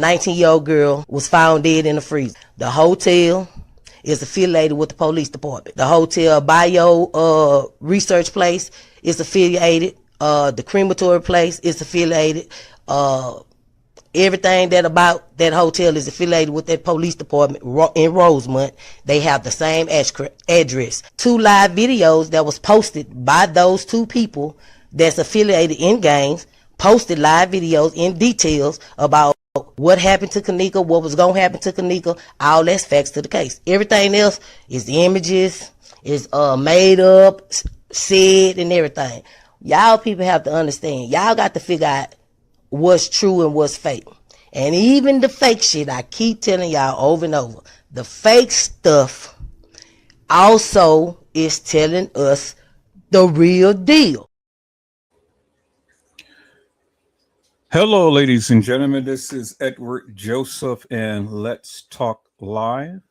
19-year-old girl was found dead in the freezer. The hotel is affiliated with the police department. The hotel bio research place is affiliated. The crematory place is affiliated. Everything that about that hotel is affiliated with that police department in Rosemont. They have the same address. 2 live videos that was posted by those 2 people that's affiliated in gangs, posted live videos in details about what happened to Kanika, what was going to happen to Kanika. All that's facts to the case. Everything else is images, is made up, said, and everything. Y'all people have to understand. Y'all got to figure out what's true and what's fake. And even the fake shit, I keep telling y'all over and over, the fake stuff also is telling us the real deal. Hello, ladies and gentlemen. This is Edward Joseph, and Let's Talk Live.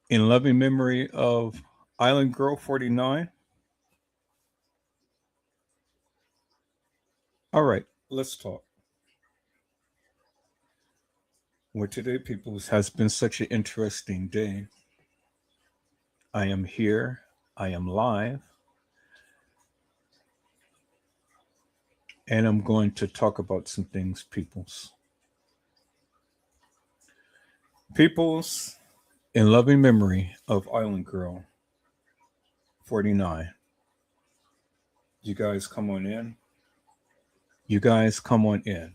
In loving memory of Islandgirl49. All right, let's talk. Well, today, people, has been such an interesting day. I am here. I am live. And I'm going to talk about some things, peoples. Peoples, in loving memory of Island Girl 49. You guys come on in. You guys come on in.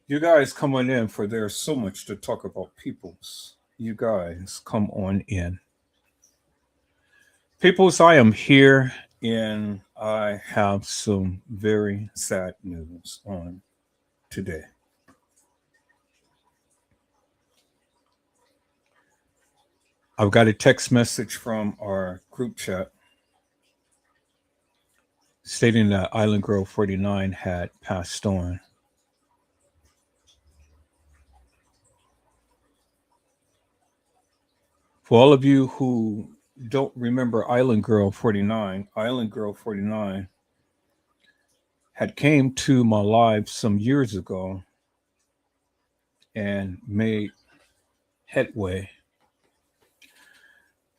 You guys come on in, for there's so much to talk about, peoples. You guys come on in. Peoples, I am here, and I have some very sad news on today. I've got a text message from our group chat stating that Islandgirl49 had passed on. For all of you who don't remember Islandgirl49, Islandgirl49 had came to my live some years ago and made headway.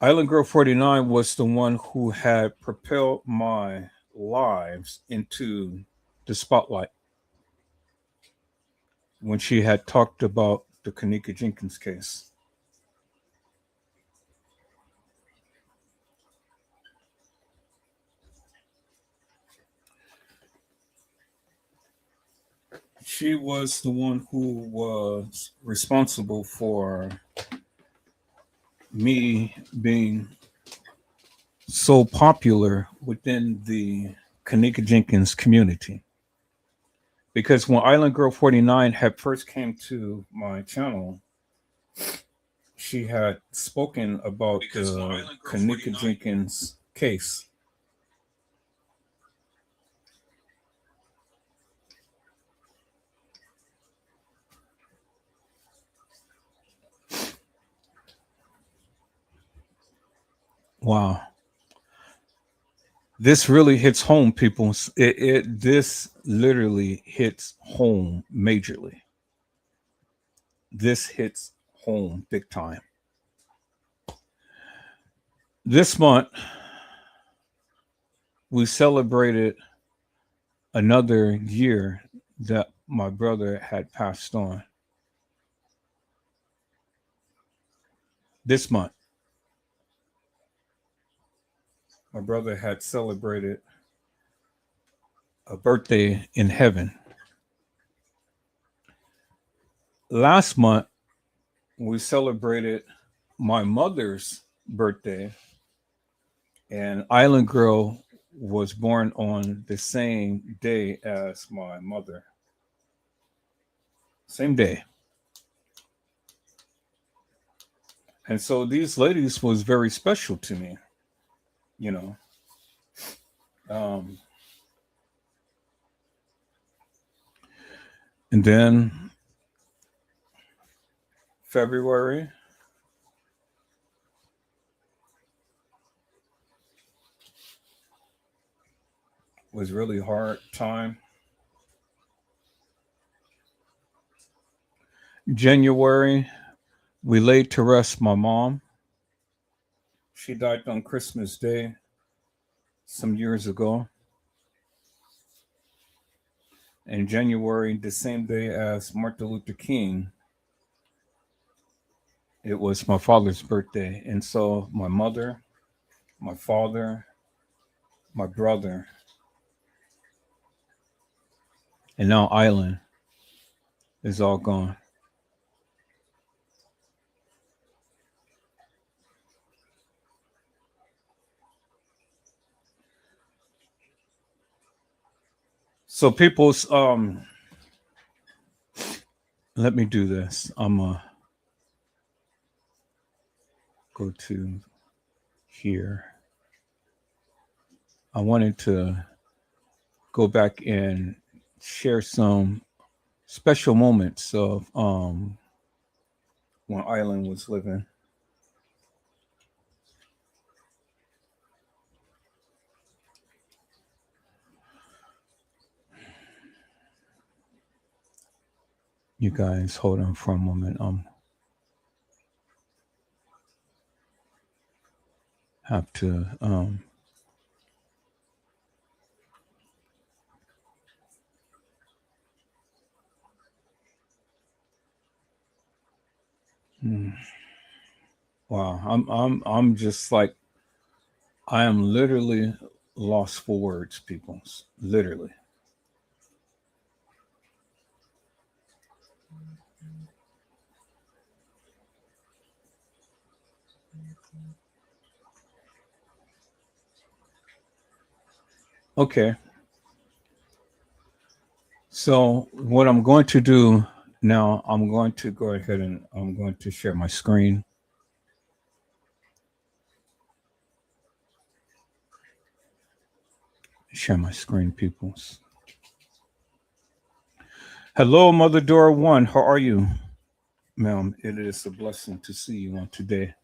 Islandgirl49 was the one who had propelled my lives into the spotlight when she had talked about the Kanika Jenkins case. She was the one who was responsible for me being so popular within the Kanika Jenkins community. Because when Islandgirl49 had first came to my channel, she had spoken about the Kanika Jenkins case. Wow. This really hits home, people. This literally hits home majorly. This hits home big time. This month, we celebrated another year that my brother had passed on. This month, my brother had celebrated a birthday in heaven. Last month, we celebrated my mother's birthday, and Island Girl was born on the same day as my mother. Same day. And so these ladies was very special to me, you know. And then February, was really hard time. January, we laid to rest my mom. She died on Christmas Day some years ago. In January, the same day as Martin Luther King, it was my father's birthday. And so my mother, my father, my brother, and now Island is all gone. So people's let me do this. I'm go to here. I wanted to go back and share some special moments of when Island was living. You guys hold on for a moment. Have to wow, I'm just like I am literally lost for words, people. Literally. Okay. So what I'm going to do now, I'm going to go ahead and I'm going to share my screen. Share my screen, peoples. Hello, Mother Dora One. How are you, ma'am? It is a blessing to see you on today.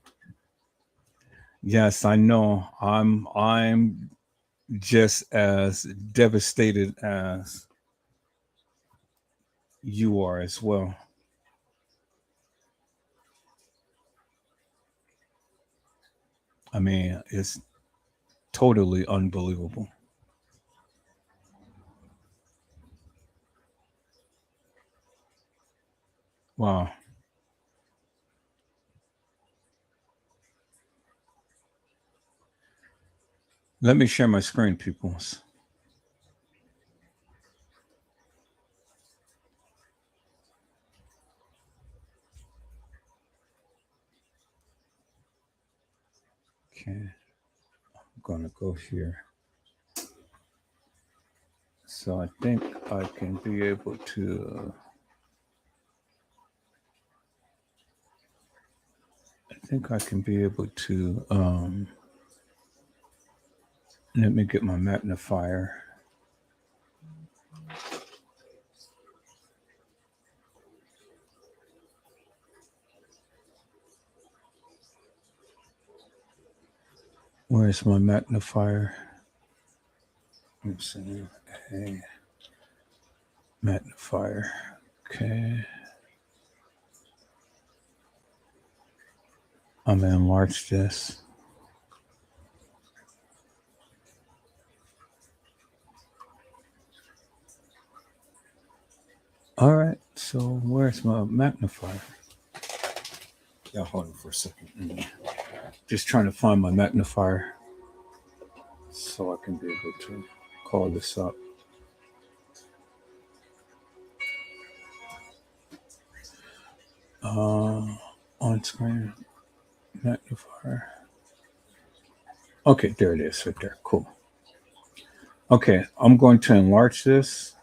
Yes, I know. I'm just as devastated as you are as well. I mean, it's totally unbelievable. Wow. Let me share my screen, peoples. Okay. I'm going to go here. So I think I can be able to. I think I can be able to. Let me get my magnifier. Where's my magnifier? Let's see. Hey. Magnifier. Okay. I'm gonna enlarge this. All right. So where's my magnifier? Yeah, hold on for a second. Just trying to find my magnifier so I can be able to call this up. On screen magnifier. Okay, there it is right there. Cool. Okay, I'm going to enlarge this.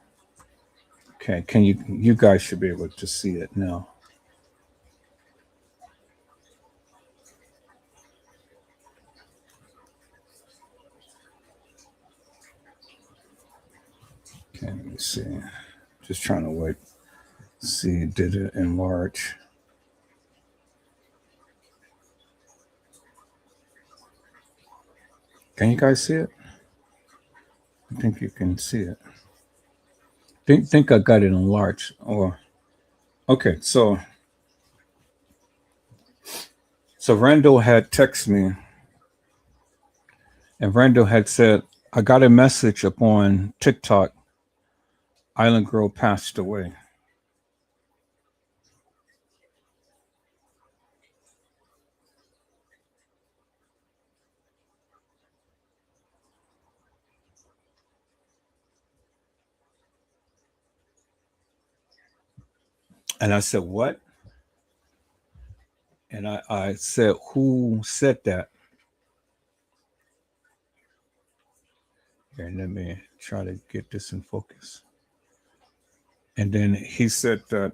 Okay, can you guys should be able to see it now. Okay, let me see. Just trying to wait. See, did it enlarge? Can you guys see it? I think you can see it. Think I got it in large. Or okay, so Randall had texted me, and Randall had said, I got a message upon TikTok. Island Girl passed away. And I said, what? And I said, who said that? Here, let me try to get this in focus. And then he said that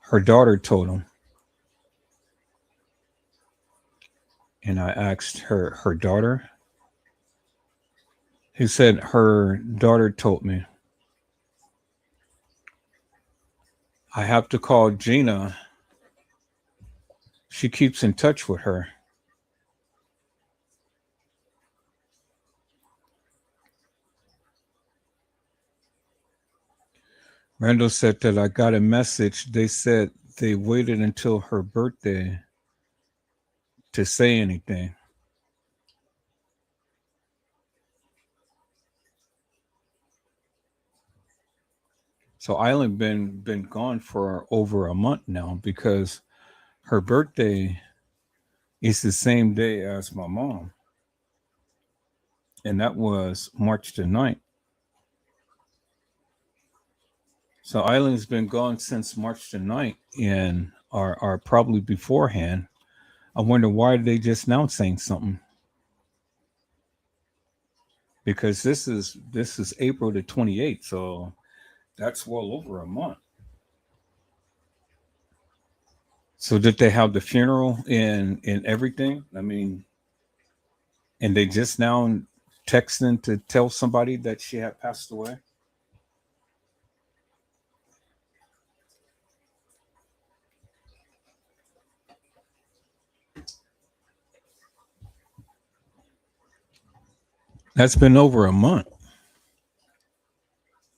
her daughter told him. And I asked her daughter. He said her daughter told me. I have to call Gina. She keeps in touch with her. Randall said that I got a message. They said they waited until her birthday to say anything. So Island been gone for over a month now because her birthday is the same day as my mom. And that was March the 9th. So Island's been gone since March the 9th and are probably beforehand. I wonder why they just now saying something. Because this is April the 28th, so that's well over a month. So did they have the funeral and everything? I mean, and they just now texting to tell somebody that she had passed away? That's been over a month.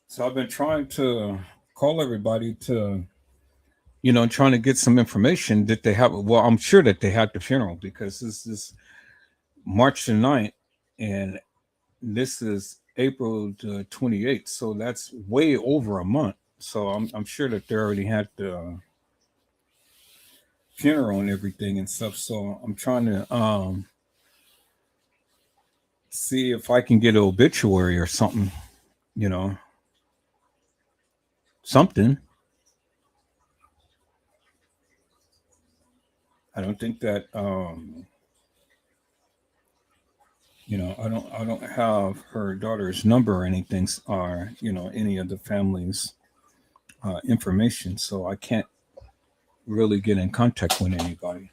So I've been trying to call everybody to, trying to get some information that they have. Well, I'm sure that they had the funeral because this is March the 9th and this is April the 28th. So that's way over a month. So I'm sure that they already had the funeral and everything and stuff. So I'm trying to see if I can get an obituary or something, you know, something. I don't think that I don't have her daughter's number or anything or any of the family's information, so I can't really get in contact with anybody.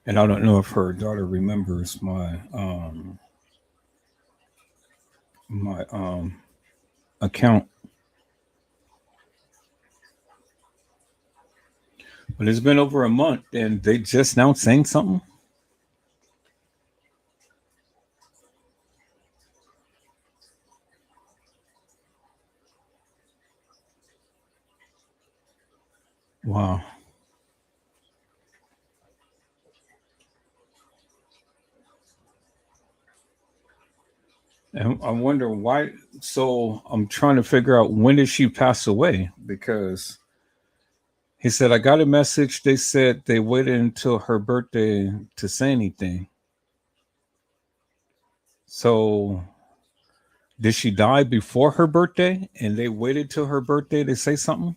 And I don't know if her daughter remembers my account. But it's been over a month and they just now saying something. Wow. And I wonder why. So I'm trying to figure out when did she pass away because he said I got a message. They said they waited until her birthday to say anything. So did she die before her birthday and they waited till her birthday to say something?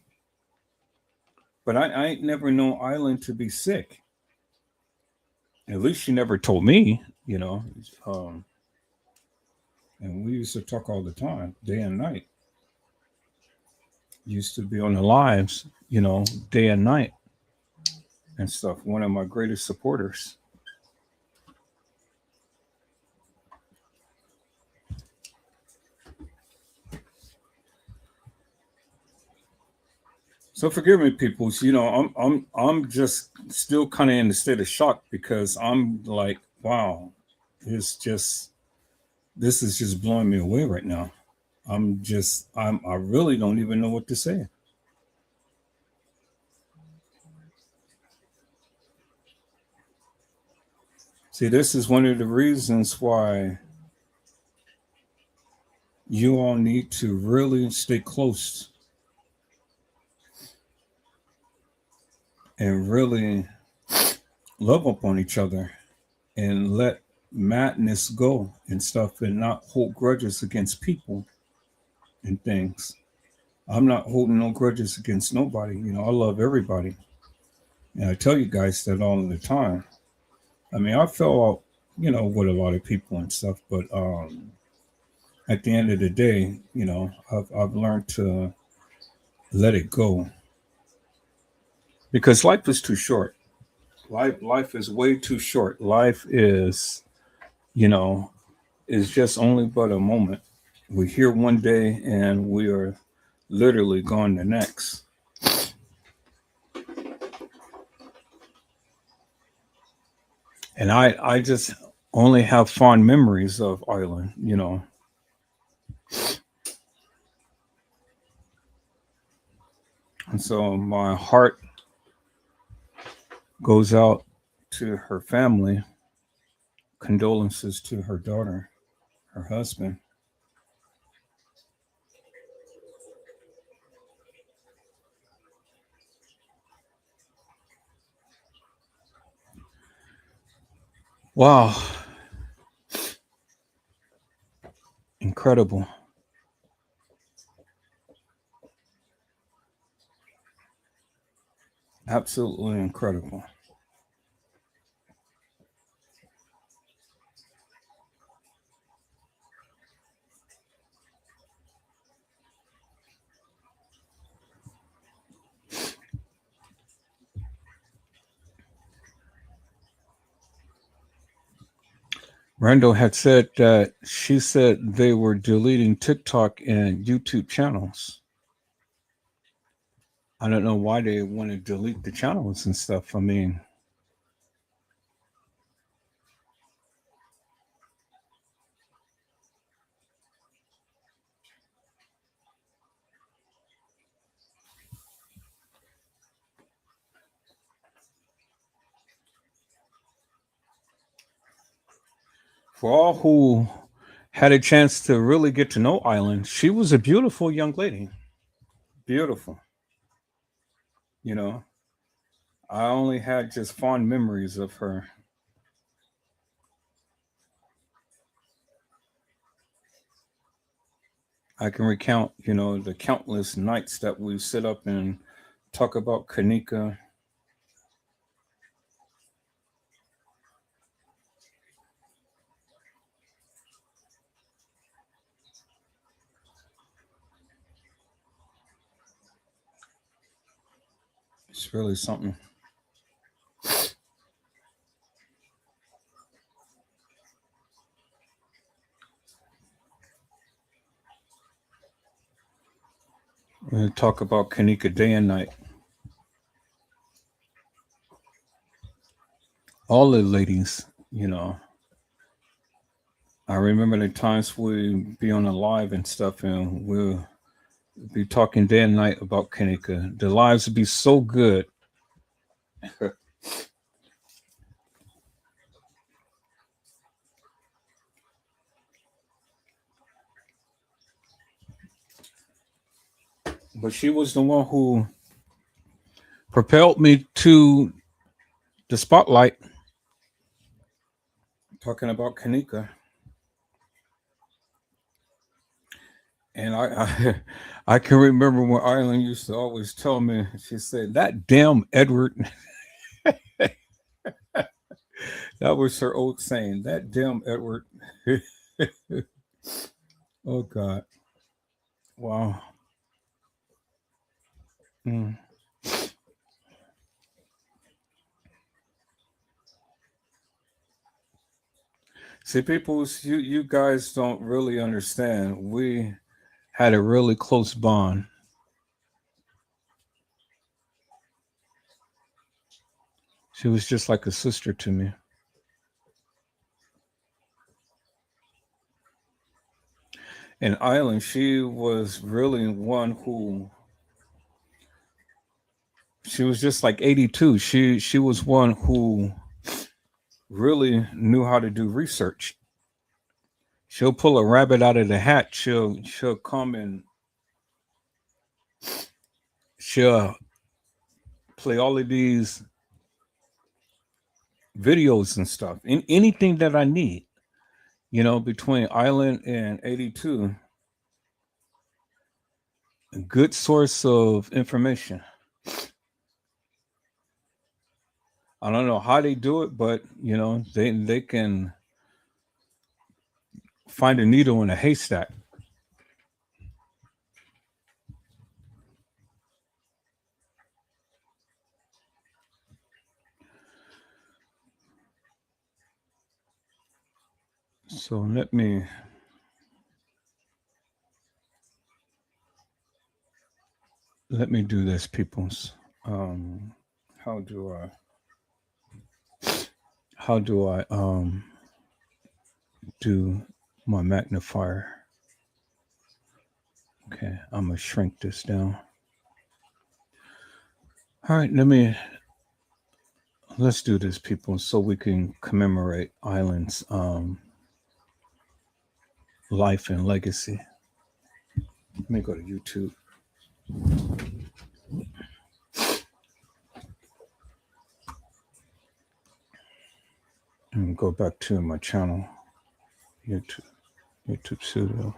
But I ain't never known Island to be sick. At least she never told me. Um, and we used to talk all the time, day and night. Used to be on the lives, day and night and stuff. One of my greatest supporters. So forgive me, peoples. I'm just still kind of in a state of shock because I'm like, wow, it's just this is just blowing me away right now. I really don't even know what to say. See, this is one of the reasons why you all need to really stay close and really love up on each other and let madness go and stuff and not hold grudges against people and things. I'm not holding no grudges against nobody. I love everybody. And I tell you guys that all the time. I mean, I fell out, with a lot of people and stuff, but at the end of the day, I've learned to let it go because life is too short. Life is way too short. Life you know, is just only but a moment. We're here one day and we are literally gone the next. And I just only have fond memories of Island. And so my heart goes out to her family, condolences to her daughter, her husband. Wow, incredible. Absolutely incredible. Randall had said that she said they were deleting TikTok and YouTube channels. I don't know why they want to delete the channels and stuff. I mean, for all who had a chance to really get to know Island, she was a beautiful young lady. Beautiful. You know, I only had just fond memories of her. I can recount, the countless nights that we sit up and talk about Kanika. It's really something. We talk about Kanika day and night. All the ladies, I remember the times we be on a live and stuff, and we'll be talking day and night about Kanika. The lives would be so good. But she was the one who propelled me to the spotlight, talking about Kanika. And I can remember when Ireland used to always tell me, she said, that damn Edward, that was her old saying, that damn Edward. Oh, God. Wow. Mm. See, people, you guys don't really understand. We had a really close bond. She was just like a sister to me. And Island, she was really one who, she was just like 82. She was one who really knew how to do research. She'll pull a rabbit out of the hat. She'll come and she'll play all of these videos and stuff. In anything that I need, between Island and 82, a good source of information. I don't know how they do it, but they can find a needle in a haystack. So let me do this, peoples. How do I do my magnifier? Okay, I'm gonna shrink this down. All right, let's do this, people, so we can commemorate Island's life and legacy. Let me go to YouTube. And go back to my channel, YouTube Studio.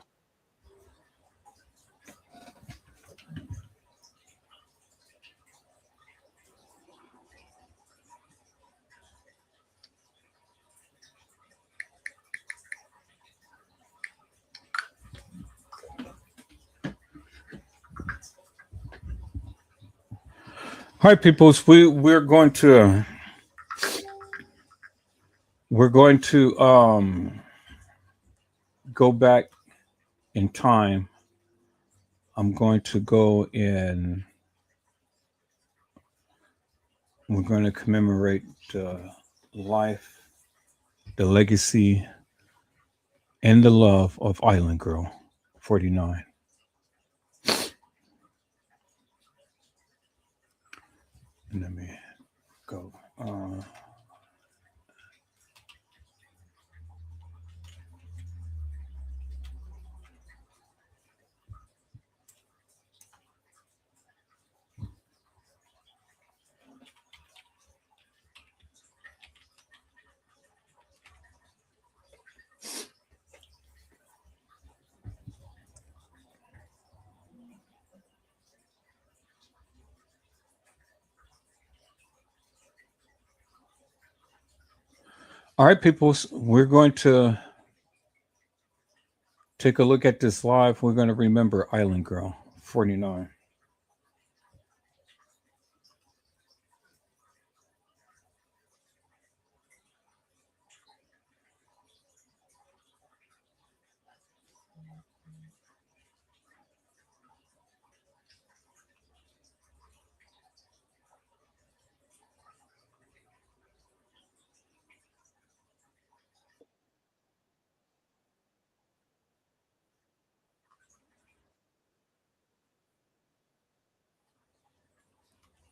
Hi, peoples. We're going to go back in time. I'm going to go in. We're going to commemorate the life, the legacy, and the love of Islandgirl49. And let me go. All right, people, we're going to take a look at this live. We're going to remember Islandgirl49.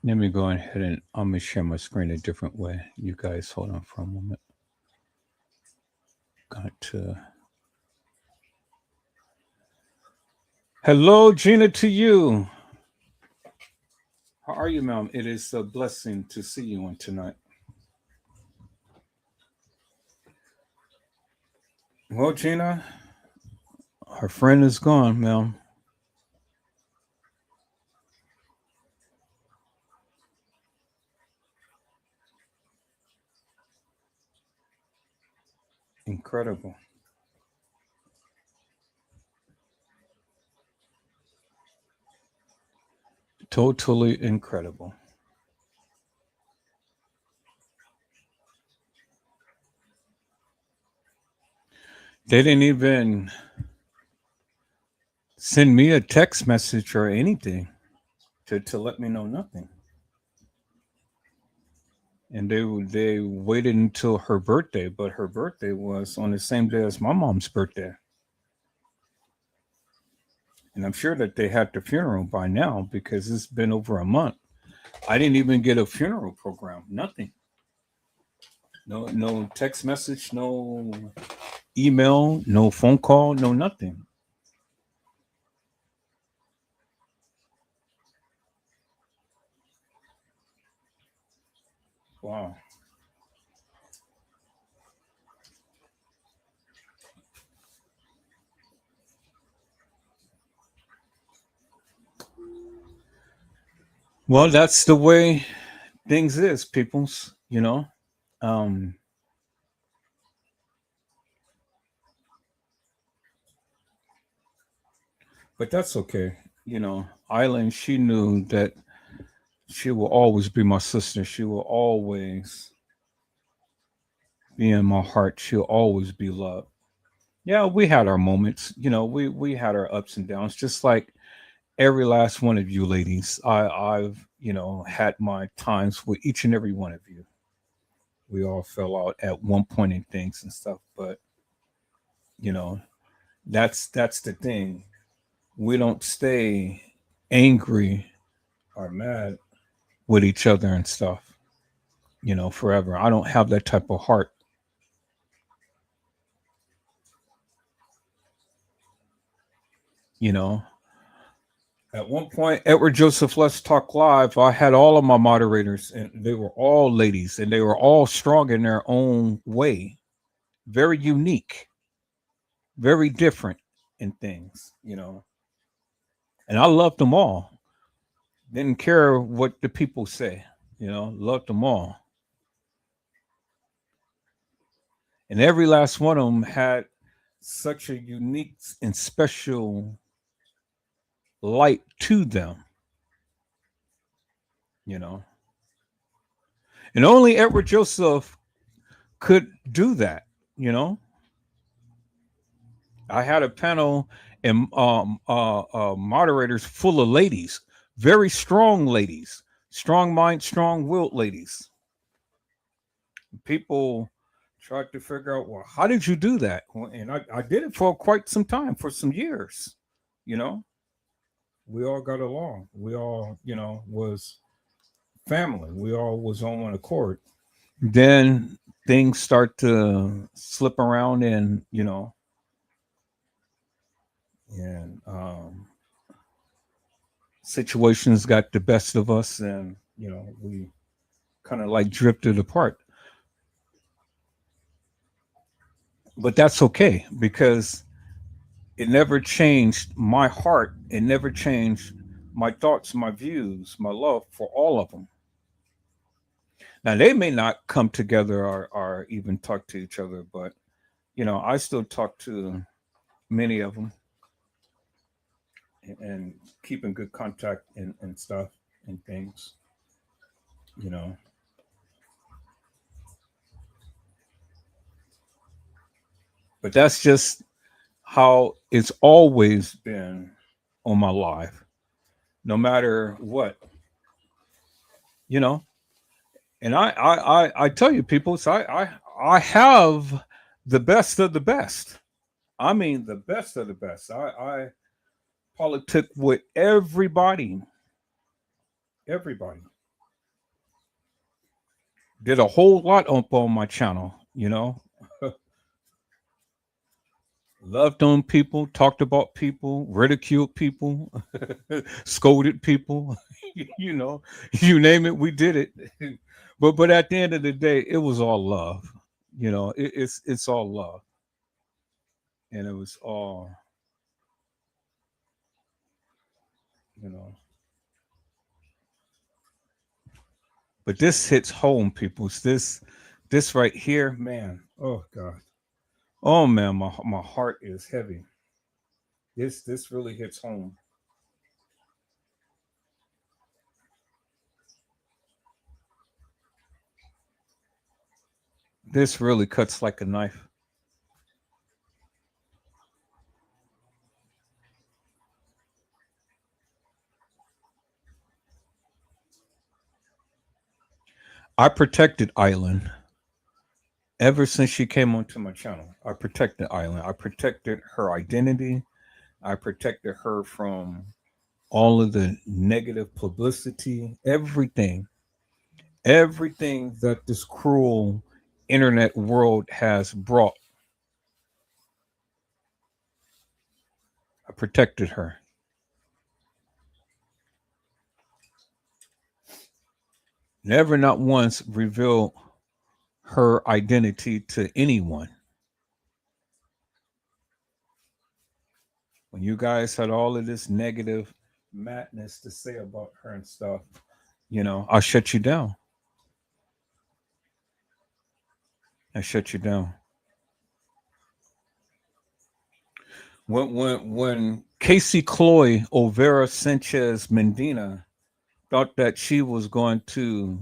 Let me go ahead and I'm going to share my screen a different way. You guys hold on for a moment. Got to. Hello, Gina, to you. How are you, ma'am? It is a blessing to see you on tonight. Well, Gina, our friend is gone, ma'am. Incredible. Totally incredible. They didn't even send me a text message or anything to let me know nothing. and they waited until her birthday, but her birthday was on the same day as my mom's birthday, and I'm sure that they had the funeral by now because it's been over a month. I didn't even get a funeral program. Nothing. No text message. No email. No phone call. No nothing. Wow. Well, that's the way things is, peoples. Um, but that's okay. Island. She knew that she will always be my sister. She will always be in my heart. She'll always be loved. Yeah, we had our moments. We had our ups and downs, just like every last one of you ladies. I've had my times with each and every one of you. We all fell out at one point in things and stuff, but you know that's the thing. We don't stay angry or mad with each other and stuff. Forever. I don't have that type of heart. You know, at one point, Edward Joseph Let's Talk Live, I had all of my moderators, and they were all ladies, and they were all strong in their own way, very unique, very different in things. And I loved them all. Didn't care what the people say, loved them all. And every last one of them had such a unique and special light to them. And only Edward Joseph could do that. You know, I had a panel and moderators full of ladies, very strong ladies, strong mind, strong willed ladies. People tried to figure out, well, how did you do that? Well, and I did it for quite some time, for some years. You know, we all got along. We all, was family. We all was on one accord. Then things start to slip around and situations got the best of us, and we kind of like drifted apart. But that's okay because it never changed my heart. It never changed my thoughts, my views, my love for all of them. Now they may not come together or even talk to each other, but I still talk to many of them and keep in good contact and stuff and things. You know, but that's just how it's always been on my life, no matter what, you know. And I tell you, people, so I have the best of the best. I mean, the best of the best. I politic with everybody, everybody. Did a whole lot up on my channel. Loved on people, talked about people, ridiculed people, scolded people. you know, you name it, we did it. But at the end of the day, it was all love. It's all love, and it was all you know. But this hits home, people. This right here, man. Oh God. Oh man, my heart is heavy. This really hits home. This really cuts like a knife. I protected Island ever since she came onto my channel. I protected Island. I protected her identity. I protected her from all of the negative publicity, everything that this cruel internet world has brought. I protected her. Never, not once, revealed her identity to anyone. When you guys had all of this negative madness to say about her and stuff, I'll shut you down. I shut you down. When Casey Chloe Overa Sanchez Medina thought that she was going to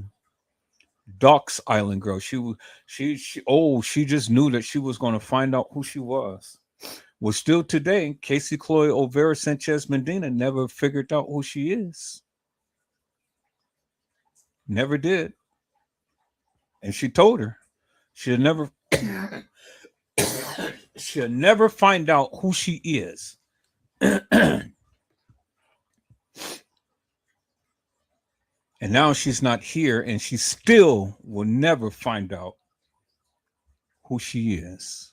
dox Island Girl, she just knew that she was going to find out who she was. Well, still today, Casey Chloe Overa Sanchez Medina never figured out who she is. Never did. And she told her she'll never she'll never find out who she is. And now she's not here, and she still will never find out who she is.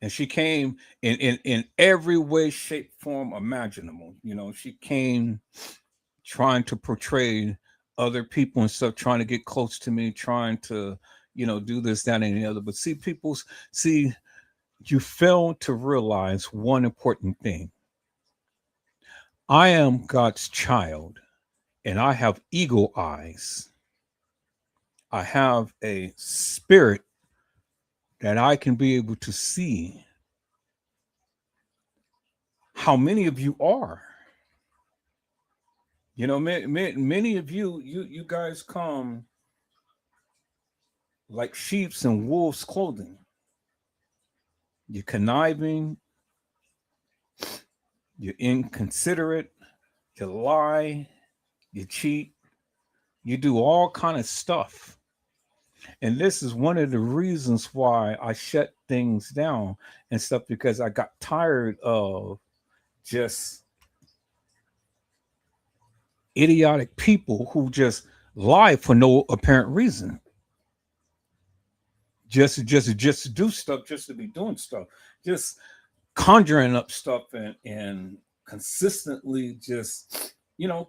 And she came in every way, shape, form imaginable. She came trying to portray other people and stuff, trying to get close to me, trying to, do this, that, and the other. But you fail to realize one important thing. I am God's child, and I have eagle eyes. I have a spirit that I can be able to see how many of you are. Many of you guys come like sheep's and wolves' clothing. You're conniving, you're inconsiderate, you lie, you cheat, you do all kind of stuff. And this is one of the reasons why I shut things down and stuff, because I got tired of just idiotic people who just lie for no apparent reason. Just to do stuff, just to be doing stuff, just conjuring up stuff and consistently just,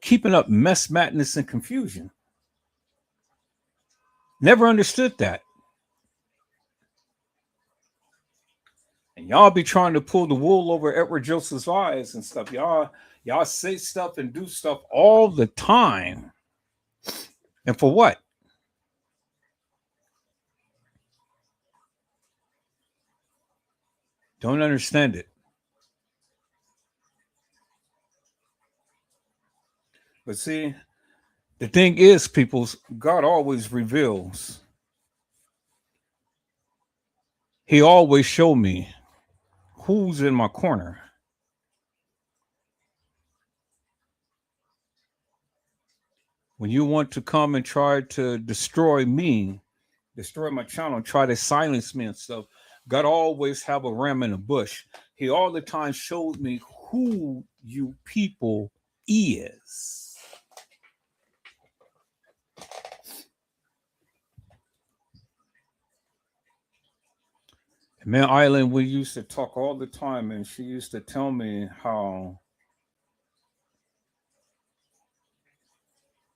keeping up mess, madness, and confusion. Never understood that. And y'all be trying to pull the wool over Edward Joseph's eyes and stuff. Y'all say stuff and do stuff all the time. And for what? Don't understand it. But see, the thing is, peoples, God always reveals. He always showed me who's in my corner. When you want to come and try to destroy me, destroy my channel, try to silence me and stuff, God always have a ram in a bush. He all the time showed me who you people is. Man, Island, we used to talk all the time, and she used to tell me how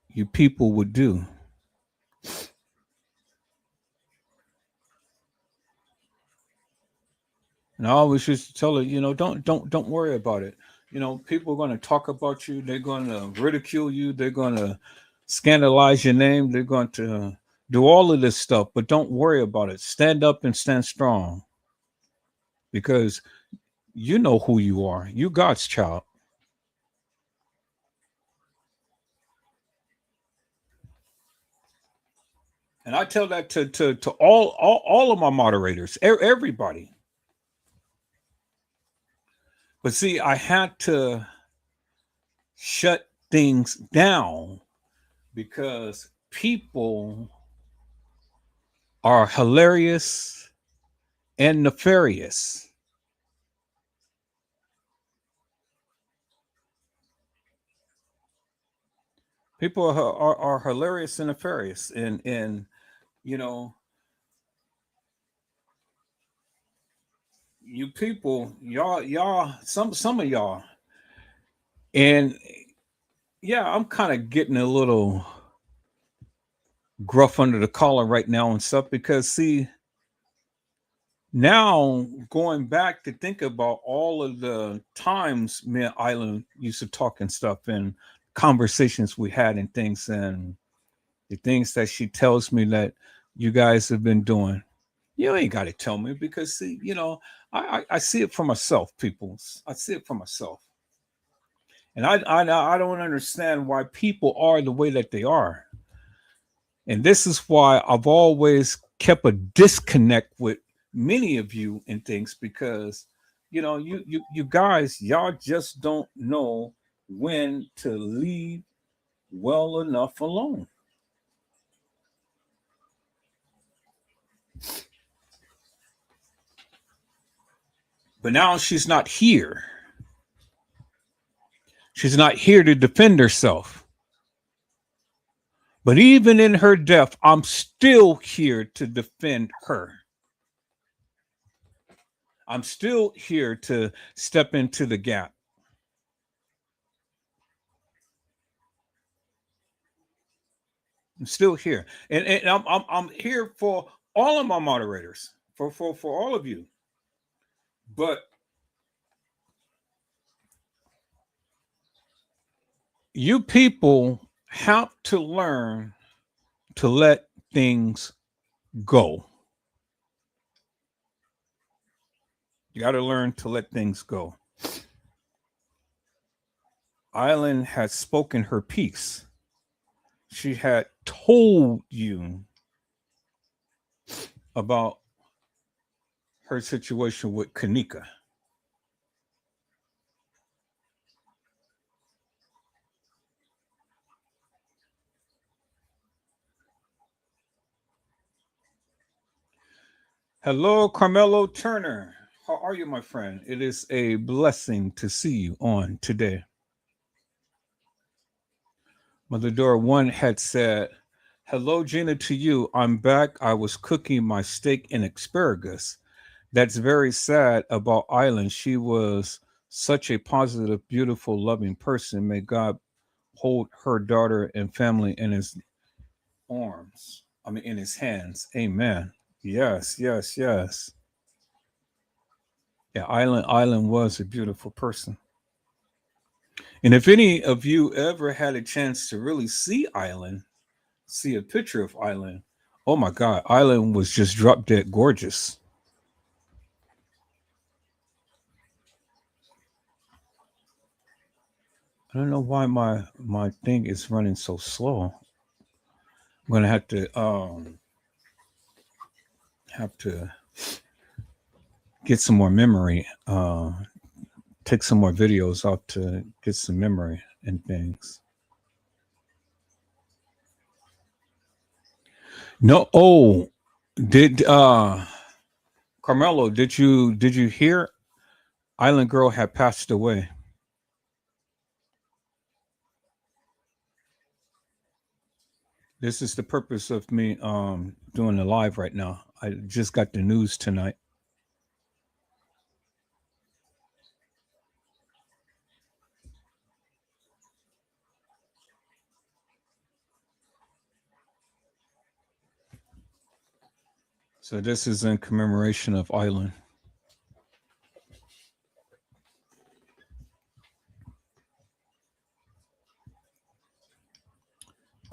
you people would do. And I always used to tell her, don't worry about it. People are going to talk about you. They're going to ridicule you. They're going to scandalize your name. They're going to do all of this stuff, but don't worry about it. Stand up and stand strong, because you know who you are. You God's child. And I tell that to all of my moderators, everybody. But see, I had to shut things down because people are hilarious and nefarious. People are hilarious and nefarious, and you know, you people, y'all, some of y'all, and yeah, I'm kind of getting a little gruff under the collar right now and stuff because see, now going back to think about all of the times me and Island used to talk and stuff and conversations we had and things and the things that she tells me that you guys have been doing. You ain't got to tell me because see, I see it for myself, people. I see it for myself. And I don't understand why people are the way that they are. And this is why I've always kept a disconnect with many of you and things because you guys y'all just don't know when to leave well enough alone. But now she's not here. She's not here to defend herself. But even in her death, I'm still here to defend her. I'm still here to step into the gap. I'm still here. And I'm here for all of my moderators, for all of you. But you people have to learn to let things go. You got to learn to let things go. Island has spoken her piece. She had told you about her situation with Kanika. Hello, Carmelo Turner. How are you, my friend? It is a blessing to see you on today. Mother Dora 1 had said, hello, Gina, to you. I'm back. I was cooking my steak and asparagus. That's very sad about Island. She was such a positive, beautiful, loving person. May God hold her daughter and family in his arms. I mean, in his hands. Amen. Yes, yes, yes. Yeah, Island was a beautiful person. And if any of you ever had a chance to really see Island, see a picture of Island, oh my God, Island was just drop dead gorgeous. I don't know why my thing is running so slow. I'm gonna have to get some more memory. Take some more videos out to get some memory and things. No, oh, did Carmelo? Did you hear Island Girl had passed away? This is the purpose of me doing the live right now. I just got the news tonight. So this is in commemoration of Island.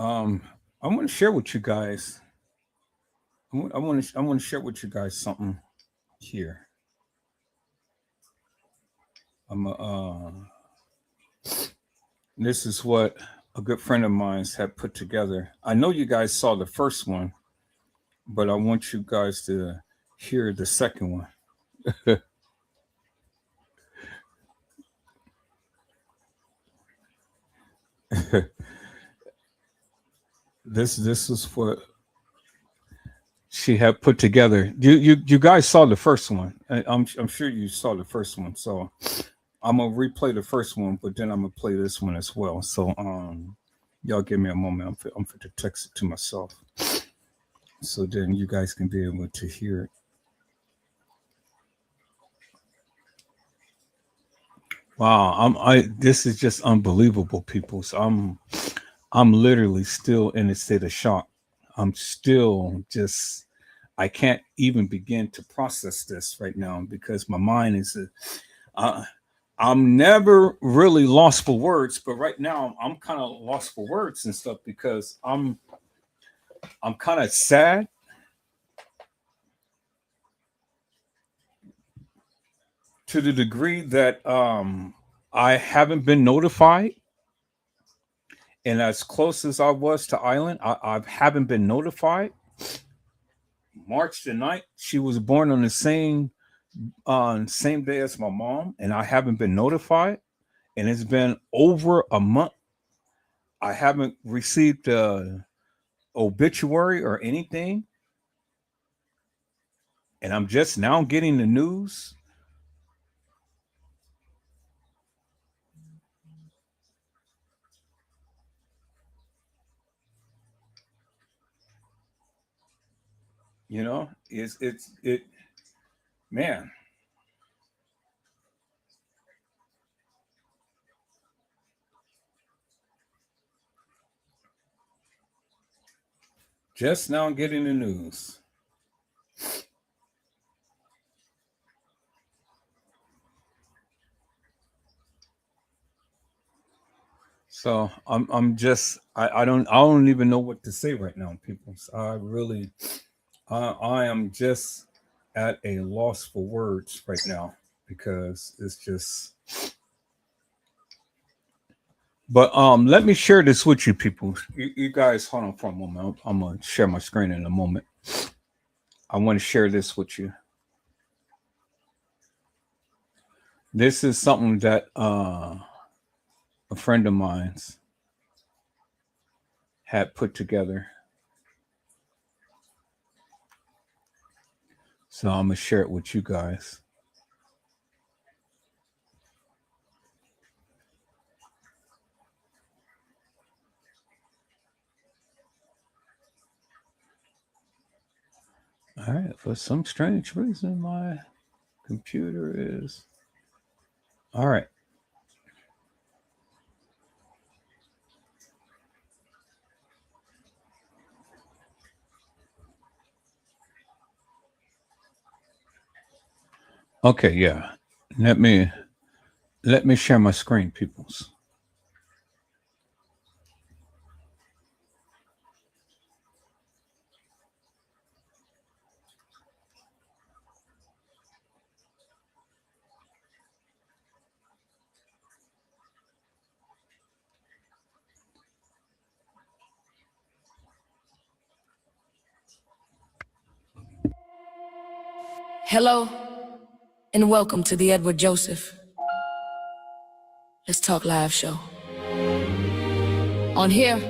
I want to share with you guys. I want to share with you guys something here. This is what a good friend of mine had put together. I know you guys saw the first one, but I want you guys to hear the second one. This is what she had put together. You guys saw the first one. I'm sure you saw the first one. So I'm gonna replay the first one, but then I'm gonna play this one as well. So y'all give me a moment. I'm fit to text it to myself, so then you guys can be able to hear it. Wow, this is just unbelievable, people. So I'm literally still in a state of shock. I'm still just I can't even begin to process this right now because my mind is I'm never really lost for words, but right now I'm kind of lost for words and stuff because I'm kind of sad to the degree that I haven't been notified. And as close as I was to Island, I haven't been notified. March the 9th, she was born on the same day as my mom, and I haven't been notified. And it's been over a month. I haven't received a obituary or anything, and I'm just now getting the news. You know, it man. Just now getting the news. So I'm just I don't even know what to say right now, people. So I am just at a loss for words right now because it's just. But let me share this with you, people. You guys, hold on for a moment. I'm gonna share my screen in a moment. I want to share this with you. This is something that a friend of mine's had put together. So I'm gonna share it with you guys. All right. For some strange reason, my computer is. All right. Okay. Yeah. Let me share my screen, peoples. Hello, and welcome to the Edward Joseph Let's Talk Live show. On here,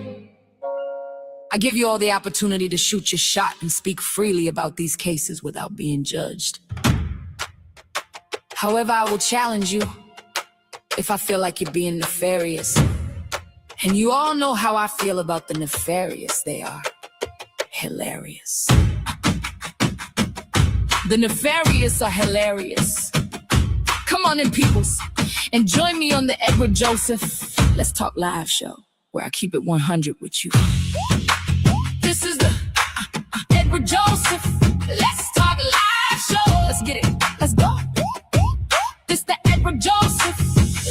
I give you all the opportunity to shoot your shot and speak freely about these cases without being judged. However, I will challenge you if I feel like you're being nefarious. And you all know how I feel about the nefarious. They are hilarious. The nefarious are hilarious. Come on in, peoples, and join me on the Edward Joseph Let's Talk Live show, where I keep it 100 with you. This is the Edward Joseph Let's Talk Live show. Let's get it. Let's go. This the Edward Joseph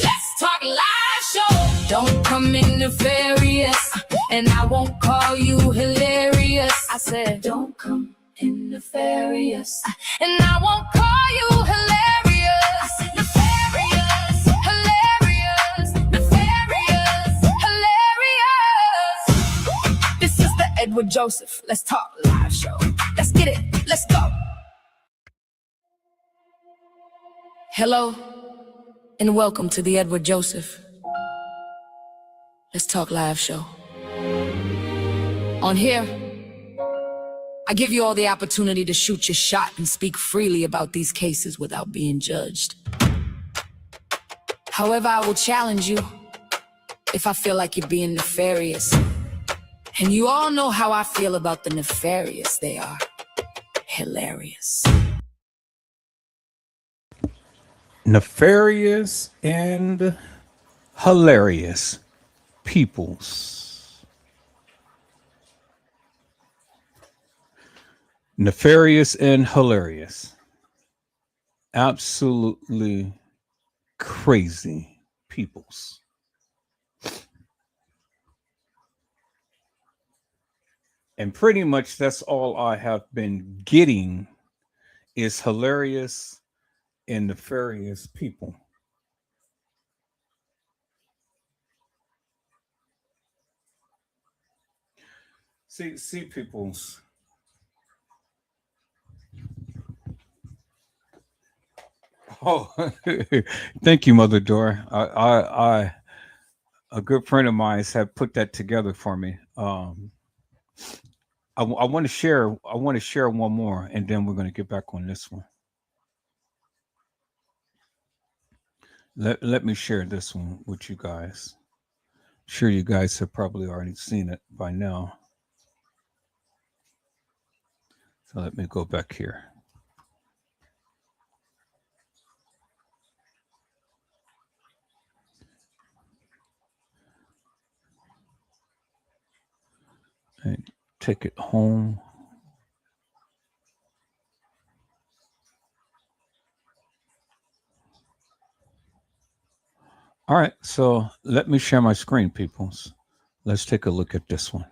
Let's Talk Live show. Don't come in nefarious, and I won't call you hilarious. I said, don't come in nefarious, and I won't call you hilarious. Nefarious, hilarious, nefarious, hilarious. This is the Edward Joseph Let's Talk Live show. Let's get it. Let's go. Hello, and welcome to the Edward Joseph Let's Talk Live show. On here, I give you all the opportunity to shoot your shot and speak freely about these cases without being judged. However, I will challenge you if I feel like you're being nefarious. And you all know how I feel about the nefarious. They are hilarious. Nefarious and hilarious peoples. Nefarious and hilarious. Absolutely crazy peoples. And pretty much that's all I have been getting is hilarious and nefarious people. See, peoples. Oh, thank you, Mother Dora. A good friend of mine have put that together for me. I want to share. I want to share one more, and then we're going to get back on this one. Let me share this one with you guys. Sure, you guys have probably already seen it by now. So let me go back here. And take it home. All right, so let me share my screen, peoples. Let's take a look at this one.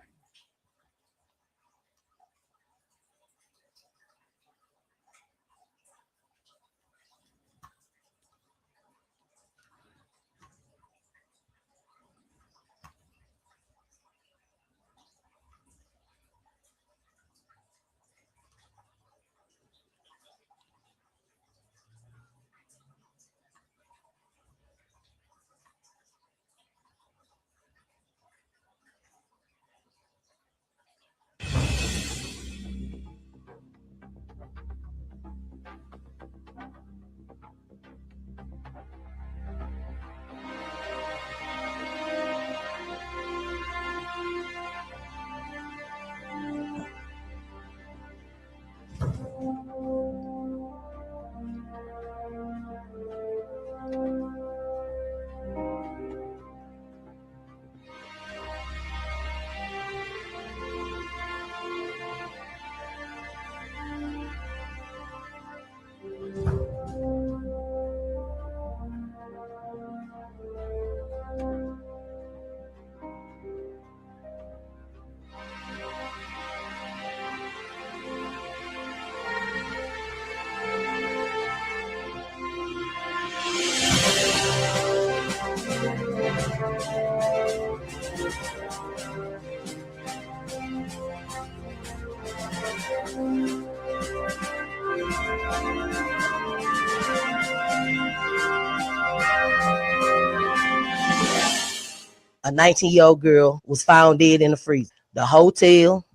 A 19-year-old girl was found dead in the freezer. The hotel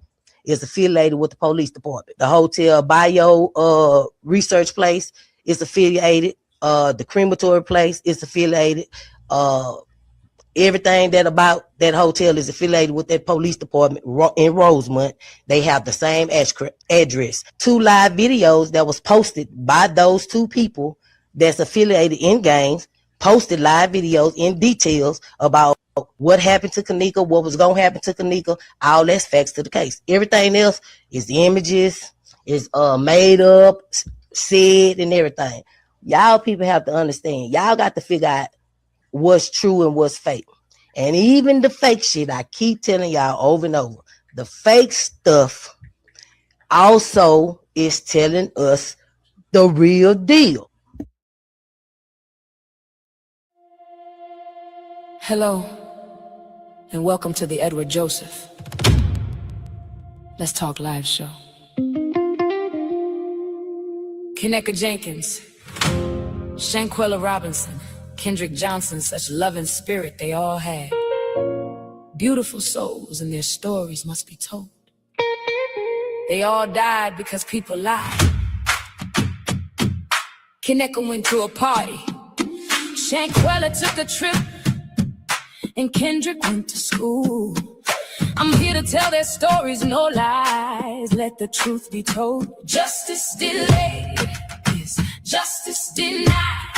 is affiliated with the police department. The hotel bio research place is affiliated. The crematory place is affiliated. Everything that about that hotel is affiliated with that police department in Rosemont. They have the same address. 2 live videos that was posted by those 2 people that's affiliated in gangs, posted live videos in details about what happened to Kanika, what was going to happen to Kanika, all that's facts to the case. Everything else is the images, is made up, said, and everything. Y'all people have to understand. Y'all got to figure out what's true and what's fake. And even the fake shit, I keep telling y'all over and over, the fake stuff also is telling us the real deal. Hello, and welcome to the Edward Joseph Let's Talk Live show. Kineka Jenkins, Shanquella Robinson, Kendrick Johnson, such loving spirit they all had. beautiful souls, and their stories must be told. They all died because people lied. Kineko went to a party. Shankwella took a trip, and Kendrick went to school. I'm here to tell their stories, no lies. Let the truth be told. Justice delayed is justice denied.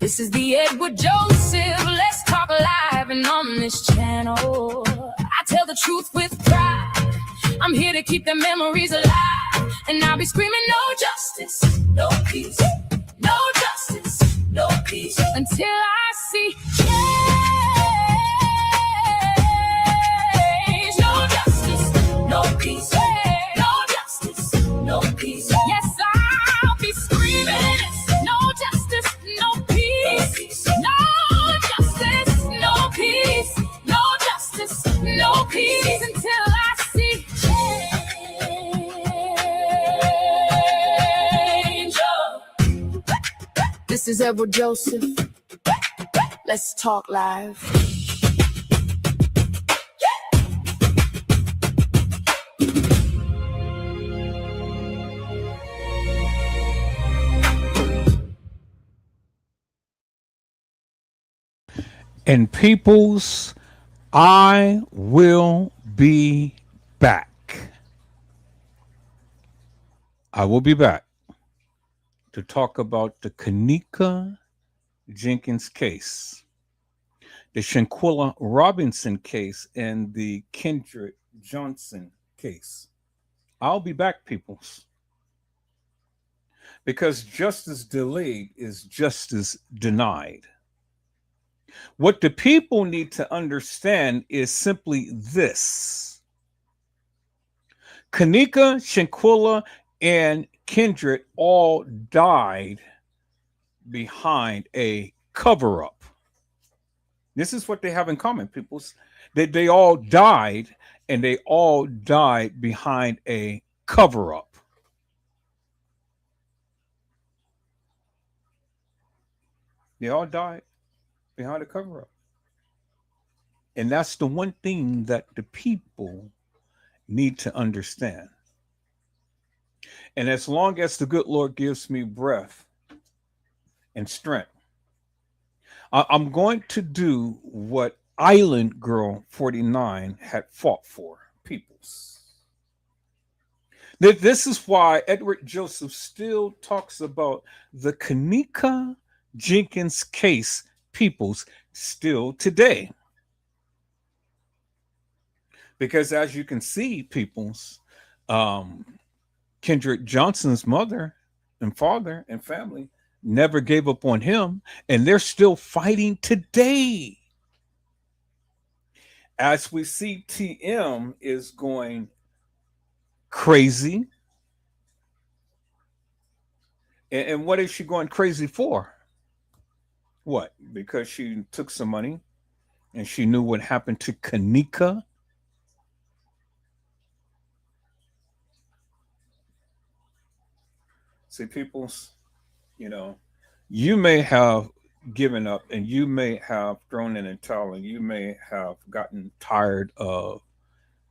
This is the Edward Joseph. Let's talk live and on this channel. I tell the truth with pride. I'm here to keep their memories alive. And I'll be screaming, no justice, no peace. No justice, no peace. Until I see change. No justice, no peace. No justice, no peace. Yes, I'll be screaming. No justice, no peace. No justice, no peace. No justice, no peace. Until I see change. This is Edward Joseph. Let's talk live. And peoples, I will be back. I will be back to talk about the Kanika Jenkins case, the Shanquella Robinson case, and the Kendrick Johnson case. I'll be back, peoples, because justice delayed is justice denied. What the people need to understand is simply this: Kanika, Shanquella, and Kendrick all died behind a cover-up. This is what they have in common, peoples. They all died, and they all died behind a cover-up. They all died behind a cover-up. And that's the one thing that the people need to understand. And as long as the good Lord gives me breath and strength, I'm going to do what Islandgirl49 had fought for, peoples. This is why Edward Joseph still talks about the Kanika Jenkins case, peoples, still today. Because as you can see, peoples, Kendrick Johnson's mother and father and family never gave up on him, and they're still fighting today. As we see, TM is going crazy. And what is she going crazy for? What? Because she took some money and she knew what happened to Kanika? See, peoples, you may have given up and you may have thrown in a towel and you may have gotten tired of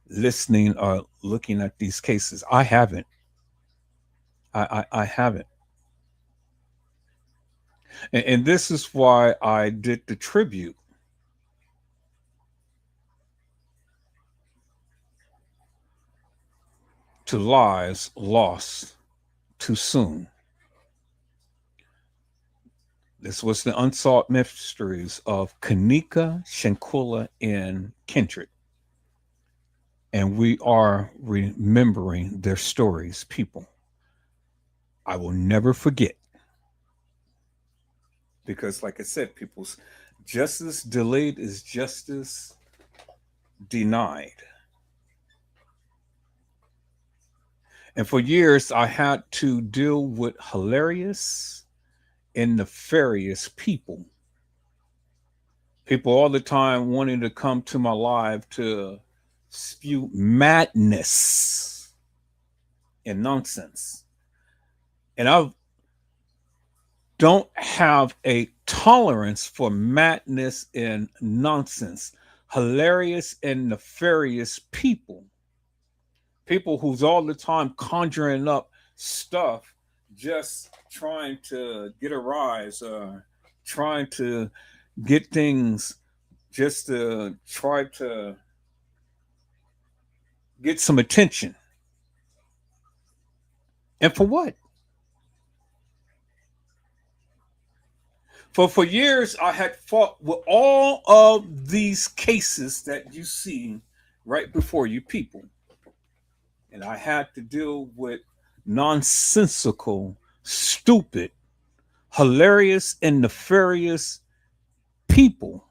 listening or looking at these cases. I haven't. I haven't. And this is why I did the tribute to lives lost too soon. This was the unsolved mysteries of Kanika, Shanquella, and Kendrick. And we are remembering their stories, people. I will never forget. Because like I said, people's justice delayed is justice denied. And for years, I had to deal with hilarious and nefarious people. People all the time wanting to come to my live to spew madness and nonsense. And I don't have a tolerance for madness and nonsense. hilarious and nefarious people. People who's all the time conjuring up stuff, just trying to get a rise, trying to get things, just to try to get some attention. And for what? For years, I had fought with all of these cases that you see right before you people. And I had to deal with nonsensical, stupid, hilarious, and nefarious people.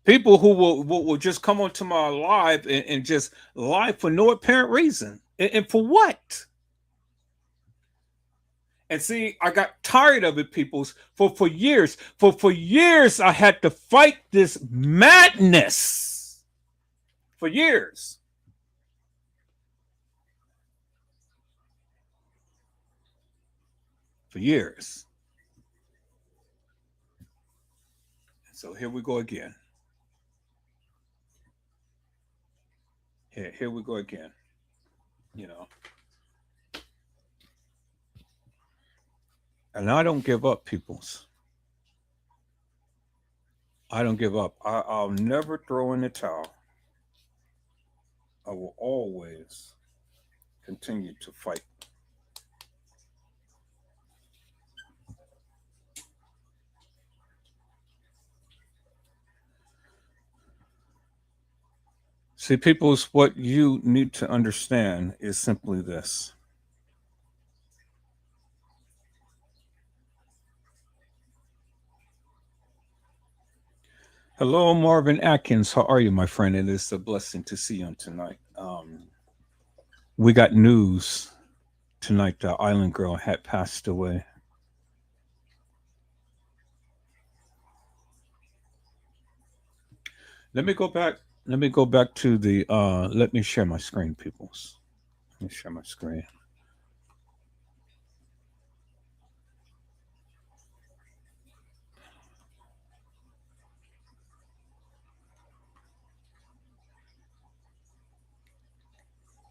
People who will just come onto my live and just lie for no apparent reason. And for what? And see, I got tired of it, peoples. For years, for years, I had to fight this madness. For years. For years. So here we go again. Here we go again. You know. And I don't give up, peoples. I don't give up. I'll never throw in the towel. I will always continue to fight. See, peoples, what you need to understand is simply this. Hello, Marvin Atkins. How are you, my friend? It is a blessing to see you tonight. We got news tonight. The Island Girl had passed away. Let me go back. Let me go back to the. Let me share my screen, peoples. Let me share my screen.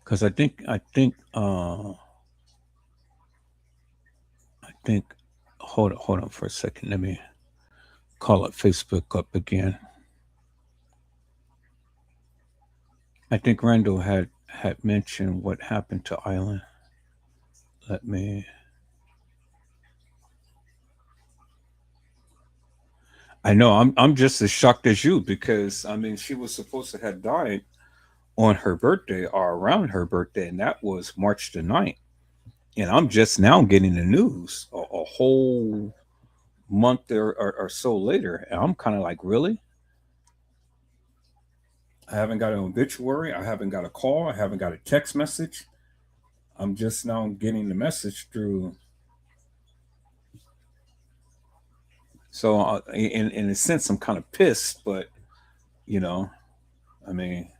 Because I think hold on for a second. Let me call it Facebook up again. I think Randall had mentioned what happened to Island. Let me. I know I'm just as shocked as you, because I mean she was supposed to have died on her birthday or around her birthday, and that was March the 9th. And I'm just now getting the news a whole month or so later. And I'm kind of like, really? I haven't got an obituary. I haven't got a call. I haven't got a text message. I'm just now getting the message through. So in a sense, I'm kind of pissed, but you know, I mean,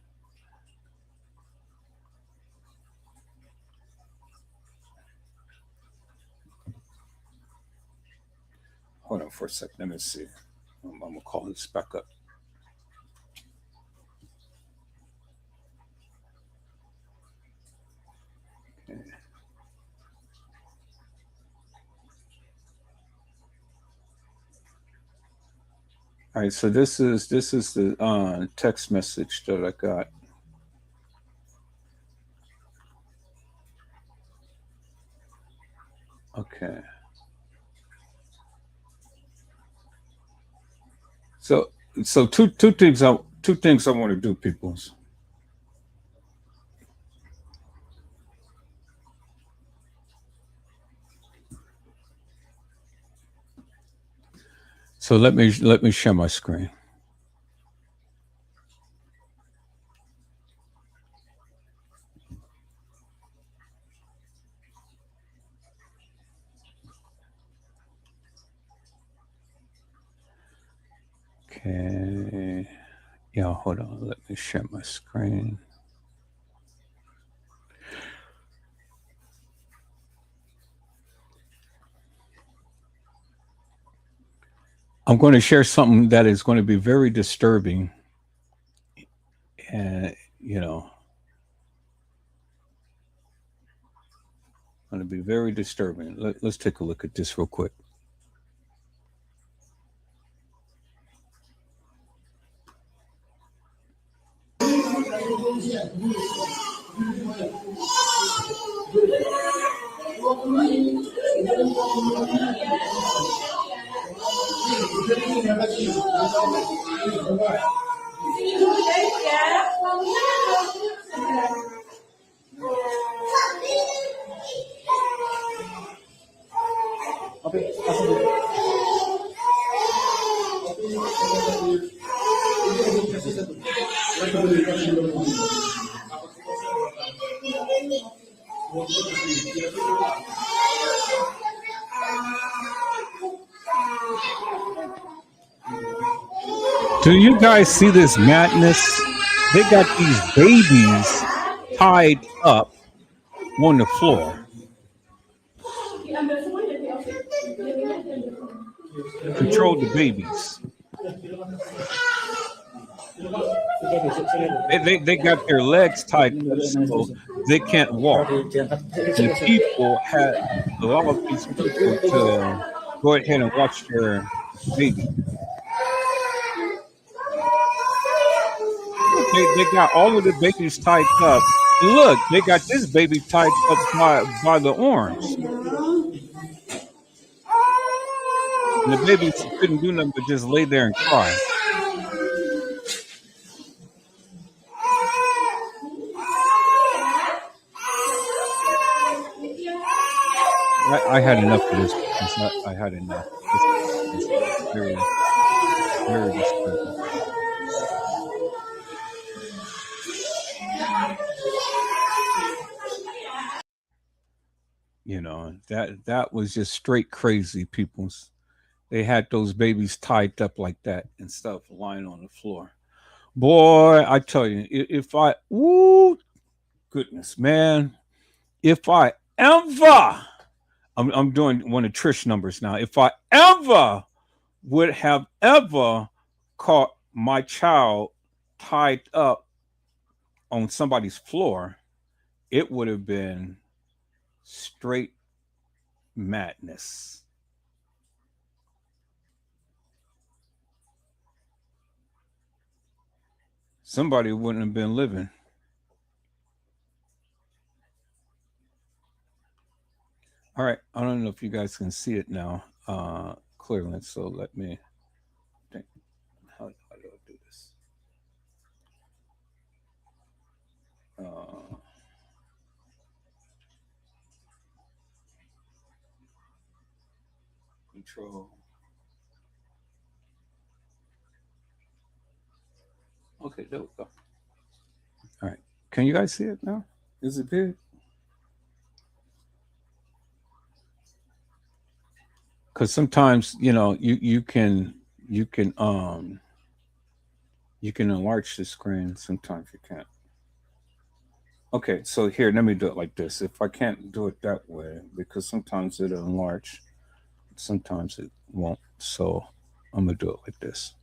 hold on for a second. Let me see. I'm gonna call this back up. Okay. All right, so this is the text message that I got. Okay. So two things I want to do, peoples. So let me share my screen. Okay. Yeah, hold on. Let me share my screen. I'm going to share something that is going to be very disturbing, and going to be very disturbing. Let's take a look at this real quick. Do you guys see this madness? They got these babies tied up on the floor. Control the babies. They got their legs tied up so they can't walk. The people had allowed these people to go ahead and watch their baby. They got all of the babies tied up. And look, they got this baby tied up by the arms. And the baby couldn't do nothing but just lay there and cry. I had enough of this. I had enough. This is very, very disturbing. That was just straight crazy, peoples. They had those babies tied up like that and stuff lying on the floor. Boy, I tell you, goodness, man, if I ever, I'm doing one of Trish numbers now. If I ever would have ever caught my child tied up on somebody's floor, it would have been straight madness. Somebody wouldn't have been living. All right, I don't know if you guys can see it now clearly, so let me think. How do I do this? Control. Okay, there we go. All right, can you guys see it now? Is it big? Because sometimes you can enlarge the screen. Sometimes you can't. Okay, so here, let me do it like this. If I can't do it that way, because sometimes it'll enlarge, sometimes it won't. So I'm gonna do it like this.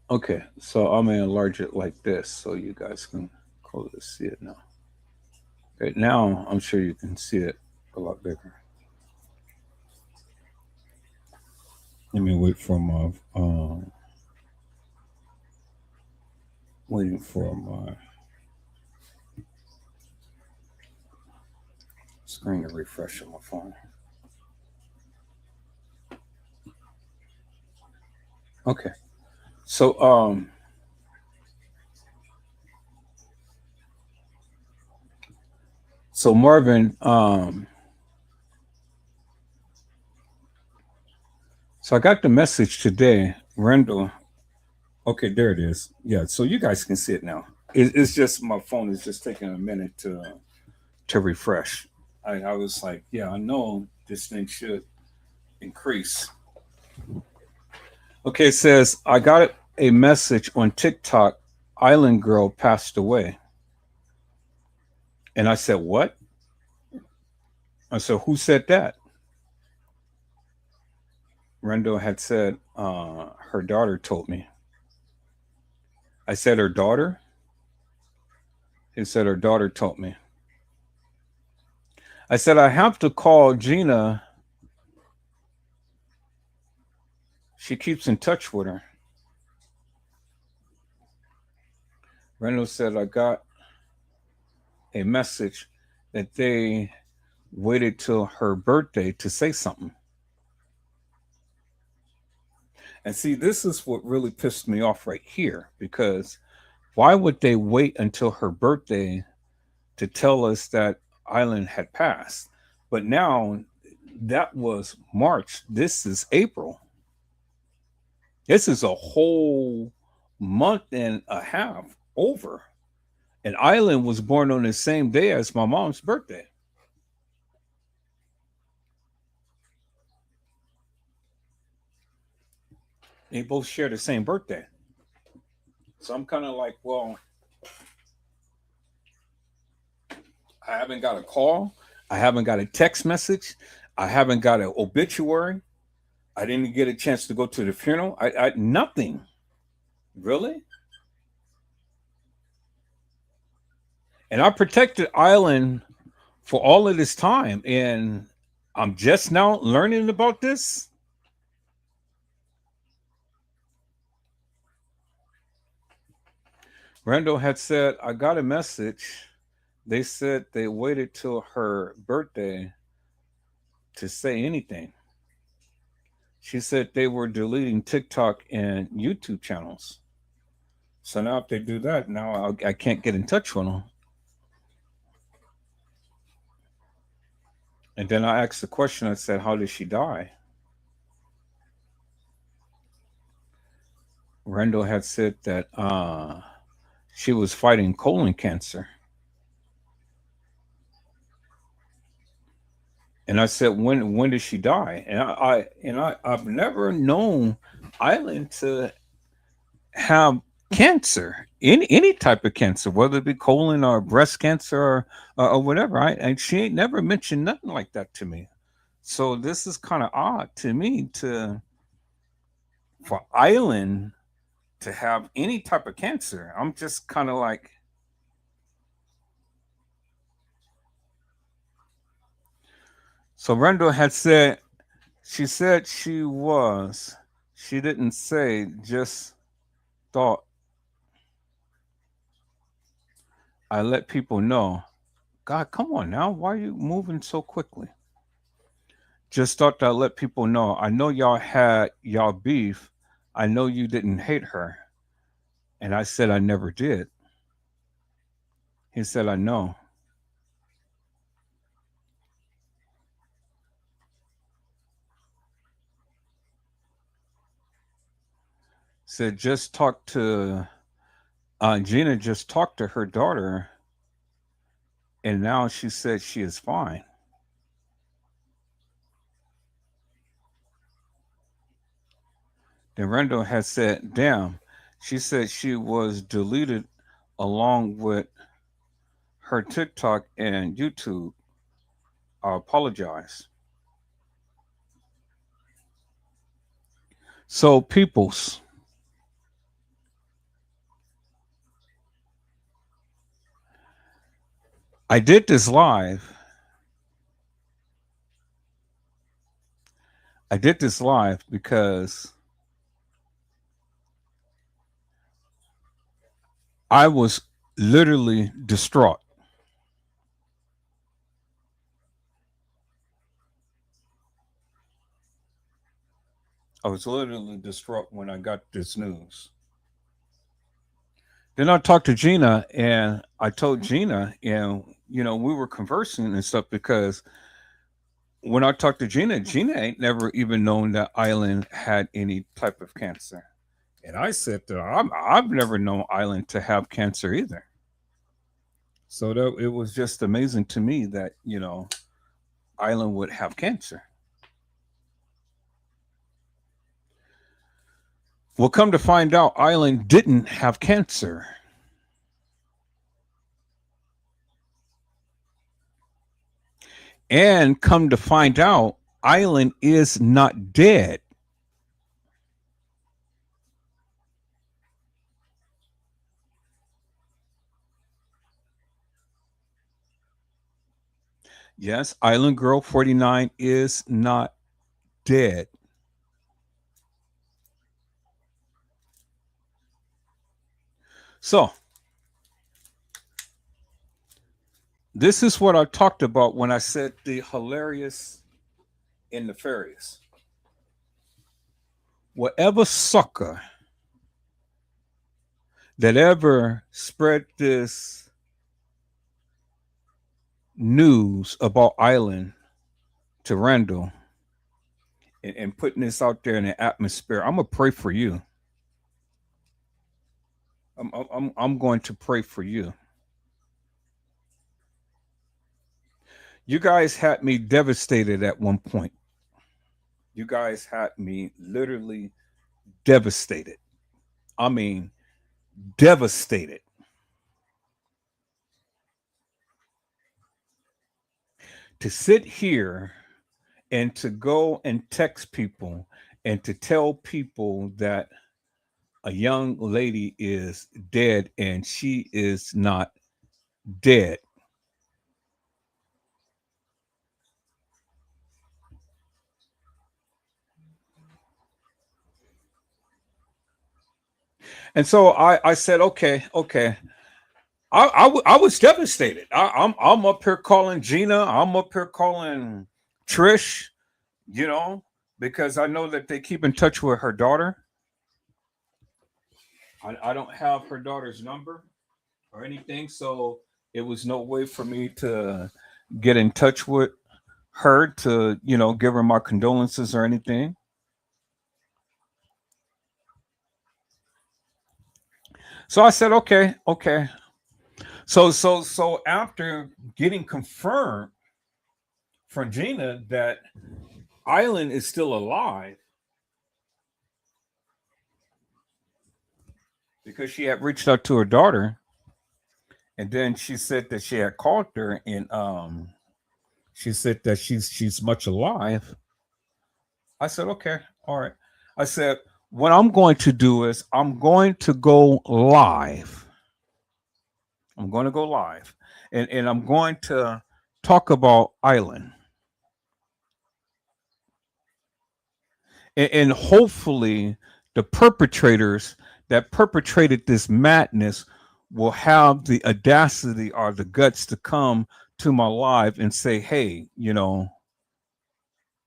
Okay, so I'm gonna enlarge it like this so you guys can closely see it now. Okay, now I'm sure you can see it a lot bigger. Let me wait for my waiting for my screen to refresh on my phone. Okay, so so Marvin, so I got the message today, Randall. Okay, there it is. Yeah, so you guys can see it now. It's just my phone is just taking a minute to refresh. I was like, yeah, I know this thing should increase. Okay, it says, I got a message on TikTok, Island Girl passed away. And I said, what? I said, who said that? Rendo had said, her daughter told me. I said, her daughter? He said, her daughter told me. I said, I have to call Gina. She keeps in touch with her. Rendo said, I got a message that they waited till her birthday to say something. And see, this is what really pissed me off right here, because why would they wait until her birthday to tell us that Island had passed? But now that was March. This is April. This is a whole month and a half over. And Island was born on the same day as my mom's birthday. They both share the same birthday. So I'm kind of like, well, I haven't got a call. I haven't got a text message. I haven't got an obituary. I didn't get a chance to go to the funeral. I nothing. Really? And I protected Island for all of this time. And I'm just now learning about this. Randall had said, I got a message. They said they waited till her birthday to say anything. She said they were deleting TikTok and YouTube channels. So now if they do that, now I can't get in touch with them. And then I asked the question, I said, how did she die? Randall had said that she was fighting colon cancer. And I said, when did she die? And I've never known Island to have cancer, any type of cancer, whether it be colon or breast cancer or whatever. And she ain't never mentioned nothing like that to me. So this is kind of odd to me for Island to have any type of cancer. I'm just kind of like, so Randall had said, she said she didn't say, just thought I let people know. God, come on now. Why are you moving so quickly? Just thought that I let people know. I know y'all had y'all beef. I know you didn't hate her. And I said I never did. He said, I know. Said just talk to Gina just talked to her daughter, and now she said she is fine. Then Randall has said, damn, she said she was deleted along with her TikTok and YouTube. I apologize. So, peoples, I did this live. I did this live because I was literally distraught. I was literally distraught when I got this news. Then I talked to Gina, and I told Gina, and we were conversing and stuff, because when I talked to Gina, Gina ain't never even known that Island had any type of cancer. And I said to her, I've never known Island to have cancer either. So it was just amazing to me that, Island would have cancer. Well, come to find out, Island didn't have cancer. And come to find out, Island is not dead. Yes, Island Girl 49 is not dead. So, this is what I talked about when I said the hilarious and nefarious. Whatever sucker that ever spread this news about Island to Randall and putting this out there in the atmosphere, I'm gonna pray for you. I'm going to pray for you. You guys had me devastated at one point. You guys had me literally devastated. I mean, devastated. To sit here and to go and text people and to tell people that a young lady is dead and she is not dead. And so I said, okay. I was devastated. I'm up here calling Gina. I'm up here calling Trish, you know, because I know that they keep in touch with her daughter. I don't have her daughter's number or anything, so it was no way for me to get in touch with her to, you know, give her my condolences or anything. So I said, okay. So after getting confirmed from Gina that Island is still alive because she had reached out to her daughter, and then she said that she had called her and she said that she's much alive. I said, okay, all right. I said, what I'm going to do is I'm going to go live. I'm going to go live, and I'm going to talk about Island. And hopefully the perpetrators that perpetrated this madness will have the audacity or the guts to come to my live and say, hey, you know,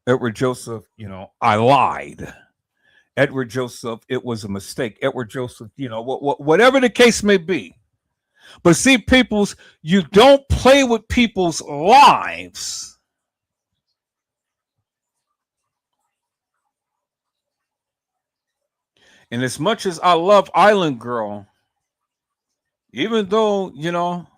Edward Joseph, you know, I lied. Edward Joseph, it was a mistake. Edward Joseph, you know, whatever the case may be. But see, peoples, you don't play with people's lives. And as much as I love Island Girl, even though, you know,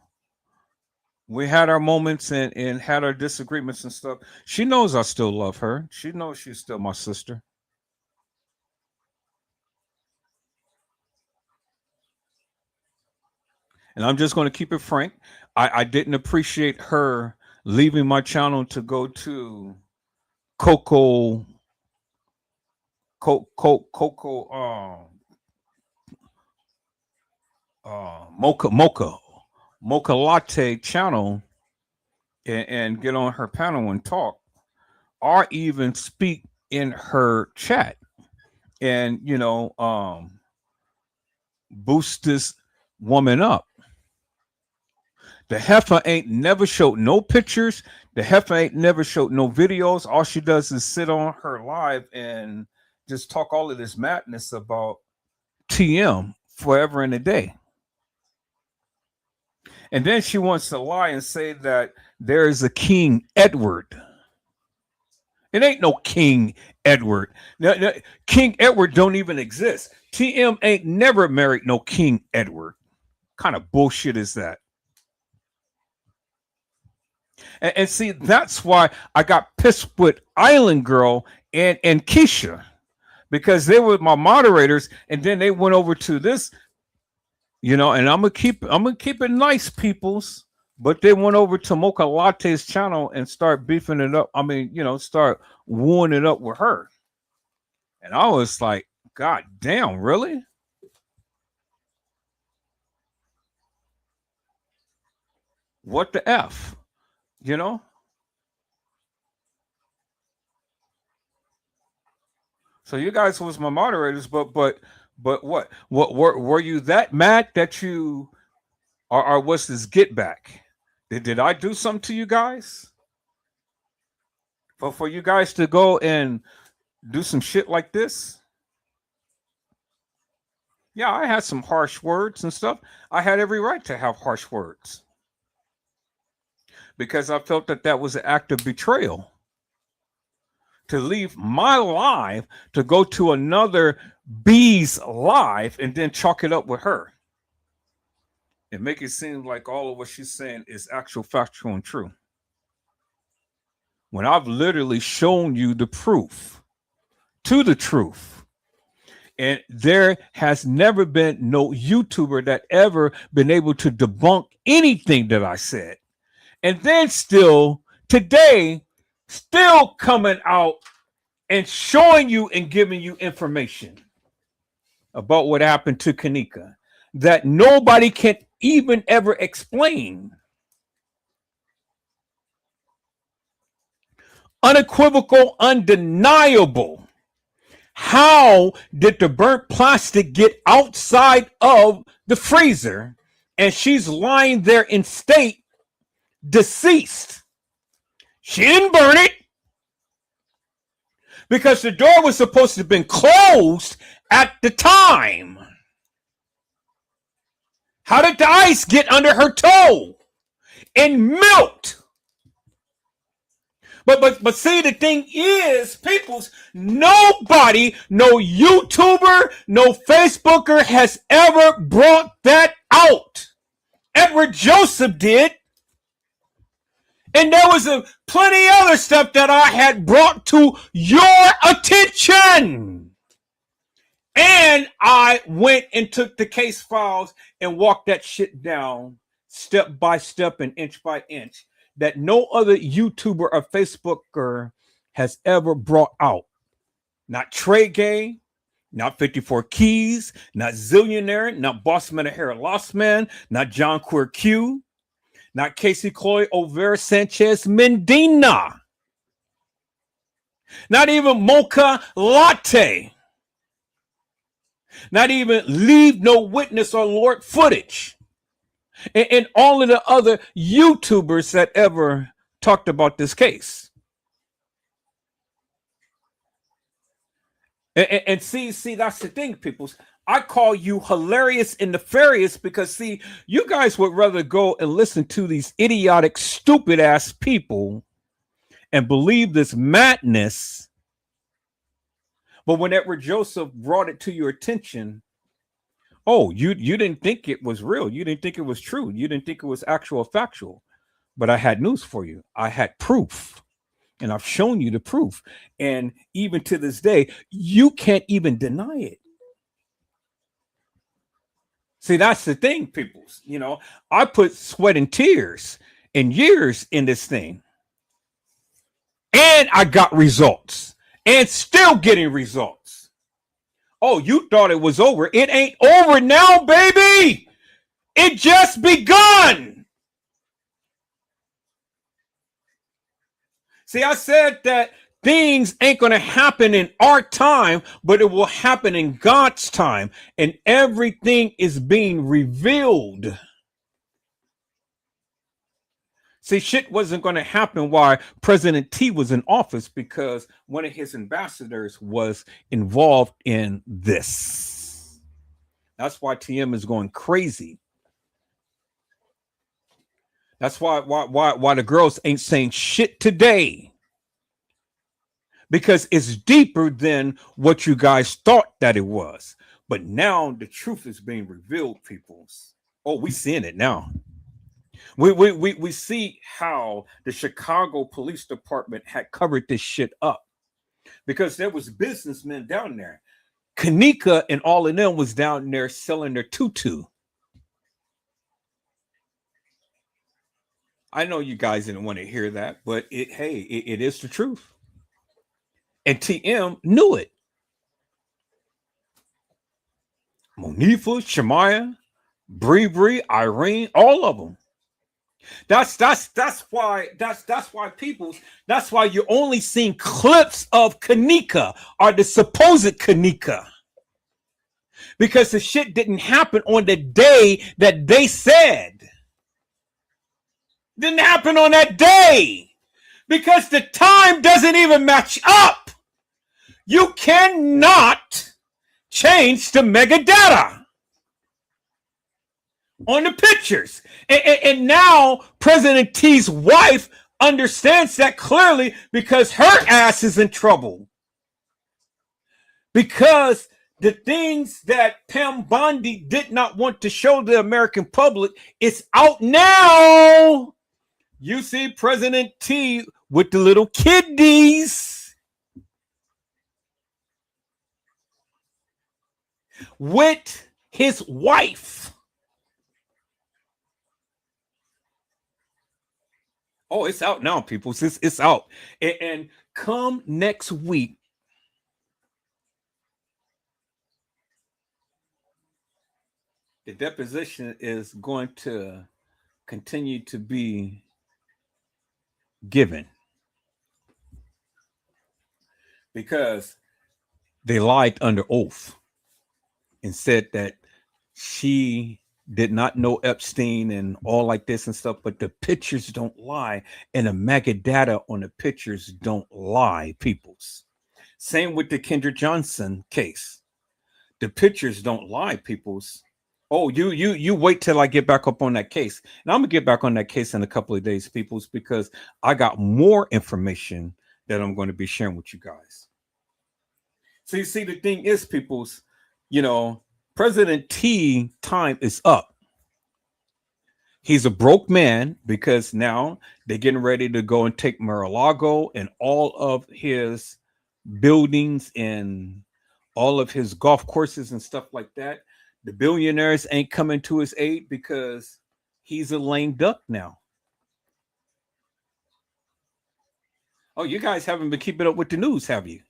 we had our moments and had our disagreements and stuff, she knows I still love her. She knows she's still my sister. And I'm just going to keep it frank. I didn't appreciate her leaving my channel to go to Coco, Mocha Latte channel and get on her panel and talk, or even speak in her chat and, you know, boost this woman up. The heifer ain't never showed no pictures. The heifer ain't never showed no videos. All she does is sit on her live and just talk all of this madness about TM forever and a day. And then she wants to lie and say that there is a King Edward. It ain't no King Edward. No, King Edward don't even exist. TM ain't never married no King Edward. What kind of bullshit is that? And see, that's why I got pissed with Island Girl and Keisha, because they were my moderators, and then they went over to this, you know. And I'm gonna keep it nice, peoples. But they went over to Mocha Latte's channel and start beefing it up. I mean, start wooing it up with her. And I was like, God damn, really? What the F? You know? So you guys was my moderators, but what? What were you that mad that you or was this get back? Did I do something to you guys? For you guys to go and do some shit like this? Yeah, I had some harsh words and stuff. I had every right to have harsh words because I felt that was an act of betrayal. To leave my life to go to another B's life and then chalk it up with her and make it seem like all of what she's saying is actual, factual, and true. When I've literally shown you the proof to the truth. And there has never been no YouTuber that ever been able to debunk anything that I said. And then still today, still coming out and showing you and giving you information about what happened to Kanika that nobody can even ever explain. Unequivocal, undeniable. How did the burnt plastic get outside of the freezer and she's lying there in state deceased? She didn't burn it because the door was supposed to have been closed at the time. How did the ice get under her toe and melt? But see, the thing is, peoples, nobody, no YouTuber, no Facebooker has ever brought that out. Edward Joseph did. And there was plenty other stuff that I had brought to your attention. And I went and took the case files and walked that shit down step by step and inch by inch that no other YouTuber or Facebooker has ever brought out. Not Trey Gay, not 54 Keys, not Zillionaire, not Bossman of Hair Lost Man, not John Queer Q, not Casey Chloe Over Sanchez Mendina, not even Mocha Latte, not even Leave No Witness or Lord Footage. And all of the other YouTubers that ever talked about this case. And see, that's the thing, peoples. I call you hilarious and nefarious because, see, you guys would rather go and listen to these idiotic, stupid ass people and believe this madness. But when Edward Joseph brought it to your attention, oh, you didn't think it was real. You didn't think it was true. You didn't think it was actual factual. But I had news for you. I had proof. And I've shown you the proof. And even to this day, you can't even deny it. See, that's the thing, peoples. I put sweat and tears and years in this thing. And I got results. And still getting results. Oh, you thought it was over. It ain't over now, baby. It just begun. See, I said that things ain't going to happen in our time, but it will happen in God's time. And everything is being revealed. See, shit wasn't going to happen while President T was in office because one of his ambassadors was involved in this. That's why TM is going crazy. That's why the girls ain't saying shit today. Because it's deeper than what you guys thought that it was. But now the truth is being revealed, peoples. Oh, we seeing it now. We see how the Chicago Police Department had covered this shit up because there was businessmen down there. Kanika and all of them was down there selling their tutu. I know you guys didn't want to hear that, but it is the truth. And TM knew it. Monifa, Shemaya, Bree, Irene, all of them. That's why people's that's why you're only seeing clips of Kanika or the supposed Kanika. Because the shit didn't happen on the day that they said. Didn't happen on that day. Because the time doesn't even match up. You cannot change the metadata on the pictures. And now President T's wife understands that clearly because her ass is in trouble. Because the things that Pam Bondi did not want to show the American public, it's out now. You see President T with the little kiddies. With his wife. Oh, it's out now, people. It's out. And come next week, the deposition is going to continue to be given. Because they lied under oath and said that she did not know Epstein and all like this and stuff, but the pictures don't lie, and the metadata on the pictures don't lie, peoples. Same with the Kendra Johnson case. The pictures don't lie, peoples. Oh, you wait till I get back up on that case. And I'm gonna get back on that case in a couple of days, peoples, because I got more information that I'm going to be sharing with you guys. So you see, the thing is, peoples, you know, President T time is up. He's a broke man because now they're getting ready to go and take Mar-a-Lago and all of his buildings and all of his golf courses and stuff like that. The billionaires ain't coming to his aid because he's a lame duck now. Oh, you guys haven't been keeping up with the news, have you?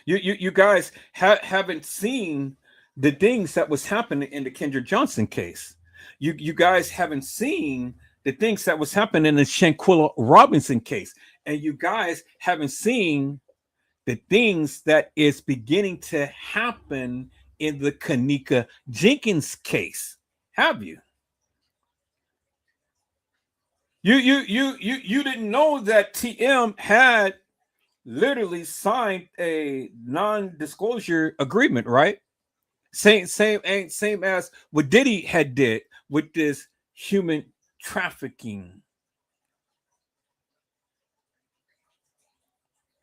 You guys haven't seen the things that was happening in the Kendra Johnson case. You guys haven't seen the things that was happening in the Shanquilla Robinson case. And you guys haven't seen the things that is beginning to happen in the Kanika Jenkins case. Have you? You didn't know that TM had literally signed a non-disclosure agreement, right? Same as what Diddy had did with this human trafficking.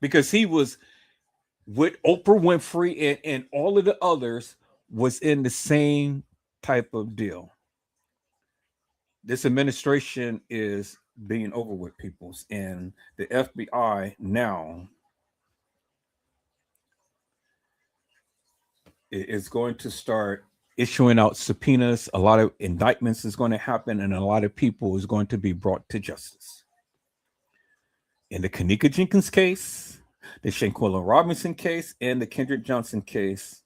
Because he was with Oprah Winfrey and all of the others was in the same type of deal. This administration is being over with, peoples, and the FBI now is going to start issuing out subpoenas. A lot of indictments is going to happen, and a lot of people is going to be brought to justice. In the Kanika Jenkins case, the Shanquilla Robinson case, and the Kendrick Johnson case,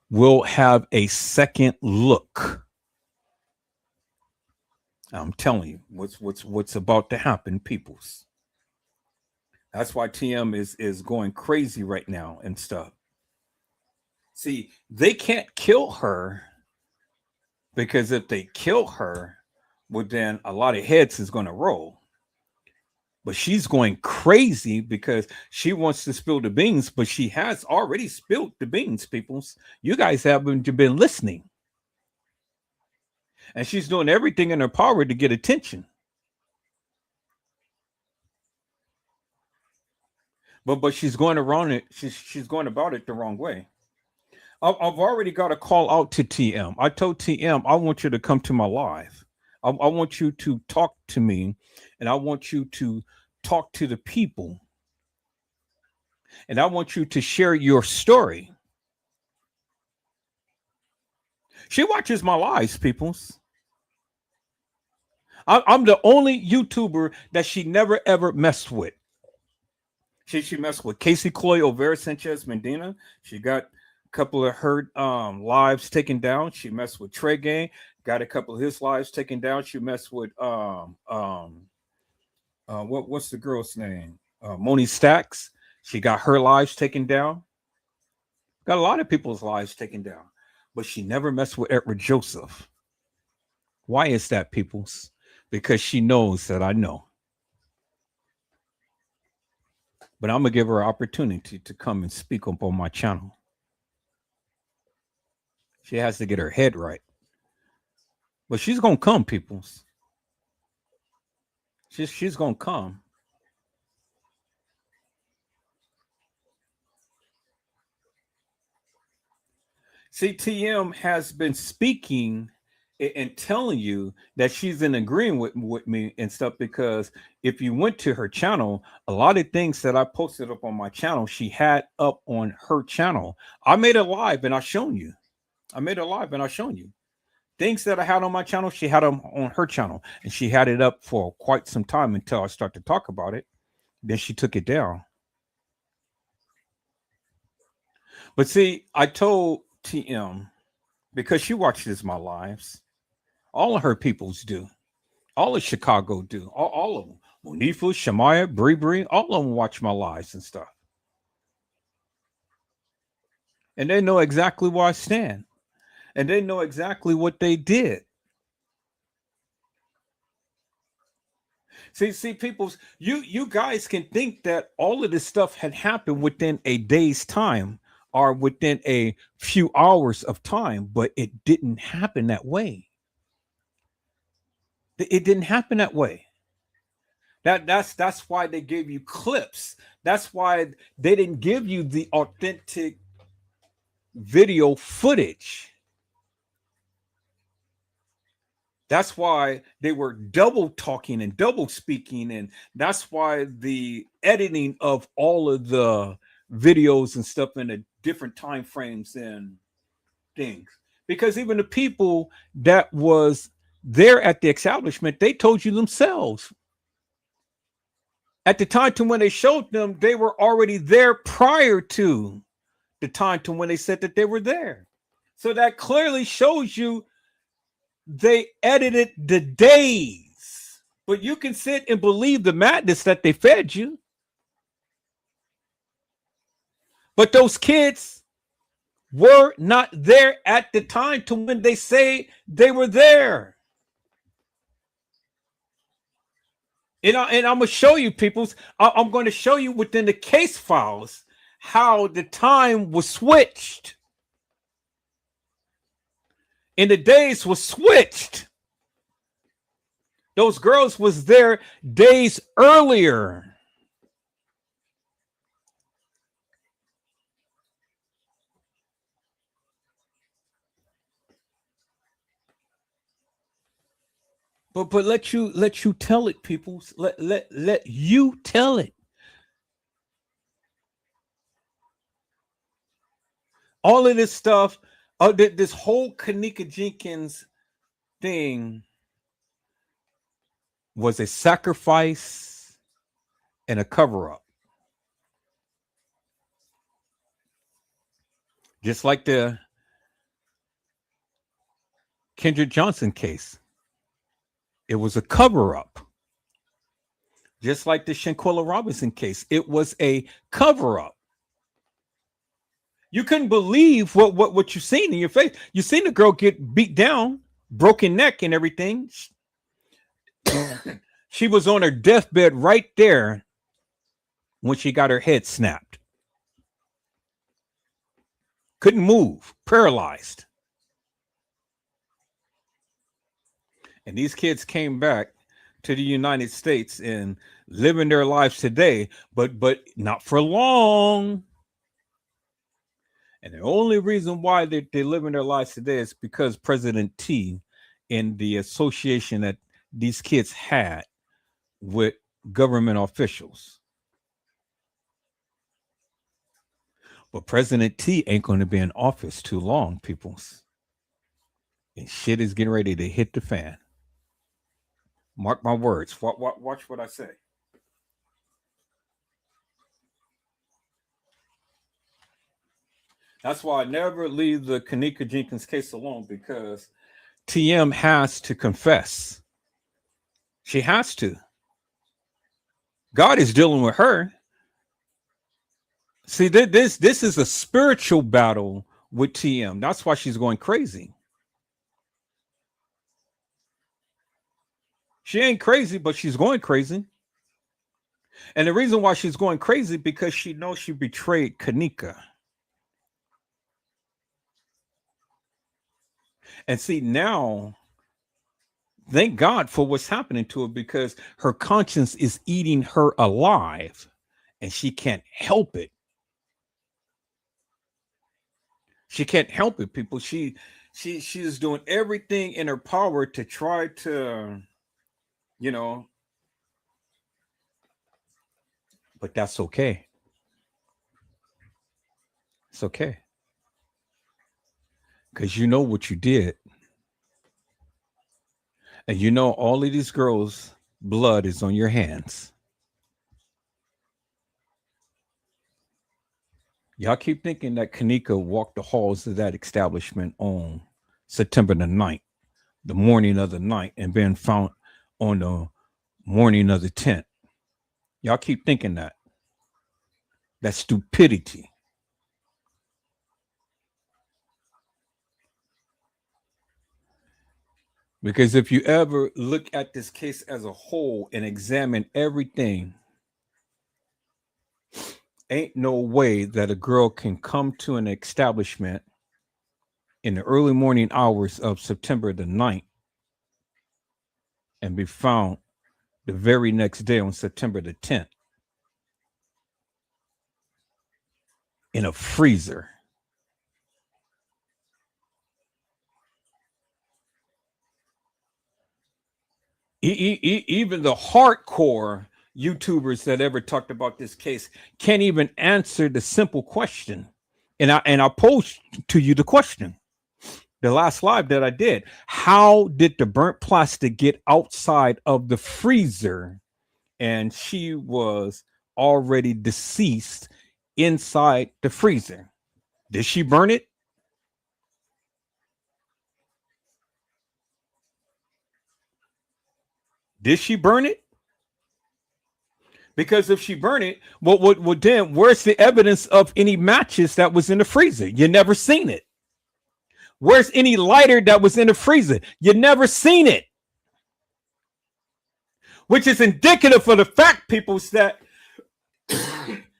we'll have a second look. I'm telling you what's about to happen, peoples. That's why TM is going crazy right now and stuff. See, they can't kill her because if they kill her, well, then a lot of heads is going to roll. But she's going crazy because she wants to spill the beans, but she has already spilled the beans, peoples. You guys haven't been listening. And she's doing everything in her power to get attention. But she's going around it. She's going about it the wrong way. I've already got a call out to TM. I told TM, I want you to come to my live. I want you to talk to me, and I want you to talk to the people. And I want you to share your story. She watches my lives, peoples. I'm the only YouTuber that she never ever messed with. She messed with Casey Cloy, Overa Sanchez Medina. She got a couple of her lives taken down. She messed with Trey Gang, got a couple of his lives taken down. She messed with what's the girl's name? Moni Stacks. She got her lives taken down. Got a lot of people's lives taken down, but she never messed with Edward Joseph. Why is that, peoples? Because she knows that I know. But I'm gonna give her an opportunity to come and speak up on my channel. She has to get her head right. But she's gonna come, peoples. She's gonna come. CTM has been speaking and telling you that she's in agreement with me and stuff, because if you went to her channel, a lot of things that I posted up on my channel, she had up on her channel. I made a live and I've shown you. Things that I had on my channel, she had them on her channel, and she had it up for quite some time until I started to talk about it. Then she took it down. But see, I told TM, because she watches my lives, all of her peoples do. All of Chicago do. All of them. Monifa, Shamaya, Bree, all of them watch my lives and stuff. And they know exactly where I stand. And they know exactly what they did. See, peoples, you guys can think that all of this stuff had happened within a day's time or within a few hours of time, but it didn't happen that way. It didn't happen that way. That's why they gave you clips. That's why they didn't give you the authentic video footage. That's why they were double talking and double speaking, and that's why the editing of all of the videos and stuff in the different time frames and things. Because even the people that was there at the establishment, they told you themselves. At the time to when they showed them, they were already there prior to the time to when they said that they were there. So that clearly shows you they edited the days. But you can sit and believe the madness that they fed you. But those kids were not there at the time to when they say they were there. And I'm going to show you, peoples. I'm going to show you within the case files how the time was switched. And the days was switched. Those girls was there days earlier. But let you tell it, people. Let you tell it. All of this stuff, this whole Kanika Jenkins thing was a sacrifice and a cover-up. Just like the Kendrick Johnson case. It was a cover-up. Just like the Shanquella Robinson case. It was a cover-up. You couldn't believe what you seen in your face. You seen the girl get beat down, broken neck and everything. She was on her deathbed right there when she got her head snapped. Couldn't move, paralyzed. And these kids came back to the United States and living their lives today, but not for long. And the only reason why they're living their lives today is because President T and the association that these kids had with government officials. But President T ain't going to be in office too long, peoples. And shit is getting ready to hit the fan. Mark my words. Watch what I say. That's why I never leave the Kanika Jenkins case alone, because TM has to confess. She has to. God is dealing with her. See, this is a spiritual battle with TM. That's why she's going crazy. She ain't crazy, but she's going crazy. And the reason why she's going crazy, because she knows she betrayed Kanika. And see, now, thank God for what's happening to her, because her conscience is eating her alive and she can't help it. She can't help it, people. She is doing everything in her power to try to, but that's okay. It's okay. Because you know what you did. And you know all of these girls' blood is on your hands. Y'all keep thinking that Kanika walked the halls of that establishment on September the 9th, the morning of the 9th, and been found on the morning of the 10th. Y'all keep thinking that. That's stupidity. Because if you ever look at this case as a whole and examine everything, ain't no way that a girl can come to an establishment in the early morning hours of September the 9th and be found the very next day on September the 10th in a freezer. Even the hardcore YouTubers that ever talked about this case can't even answer the simple question. And I posed to you the question, the last live that I did. How did the burnt plastic get outside of the freezer? And she was already deceased inside the freezer. Did she burn it? Did she burn it? Because if she burned it, what then? Where's the evidence of any matches that was in the freezer? You never seen it. Where's any lighter that was in the freezer? You never seen it. Which is indicative for the fact, people, that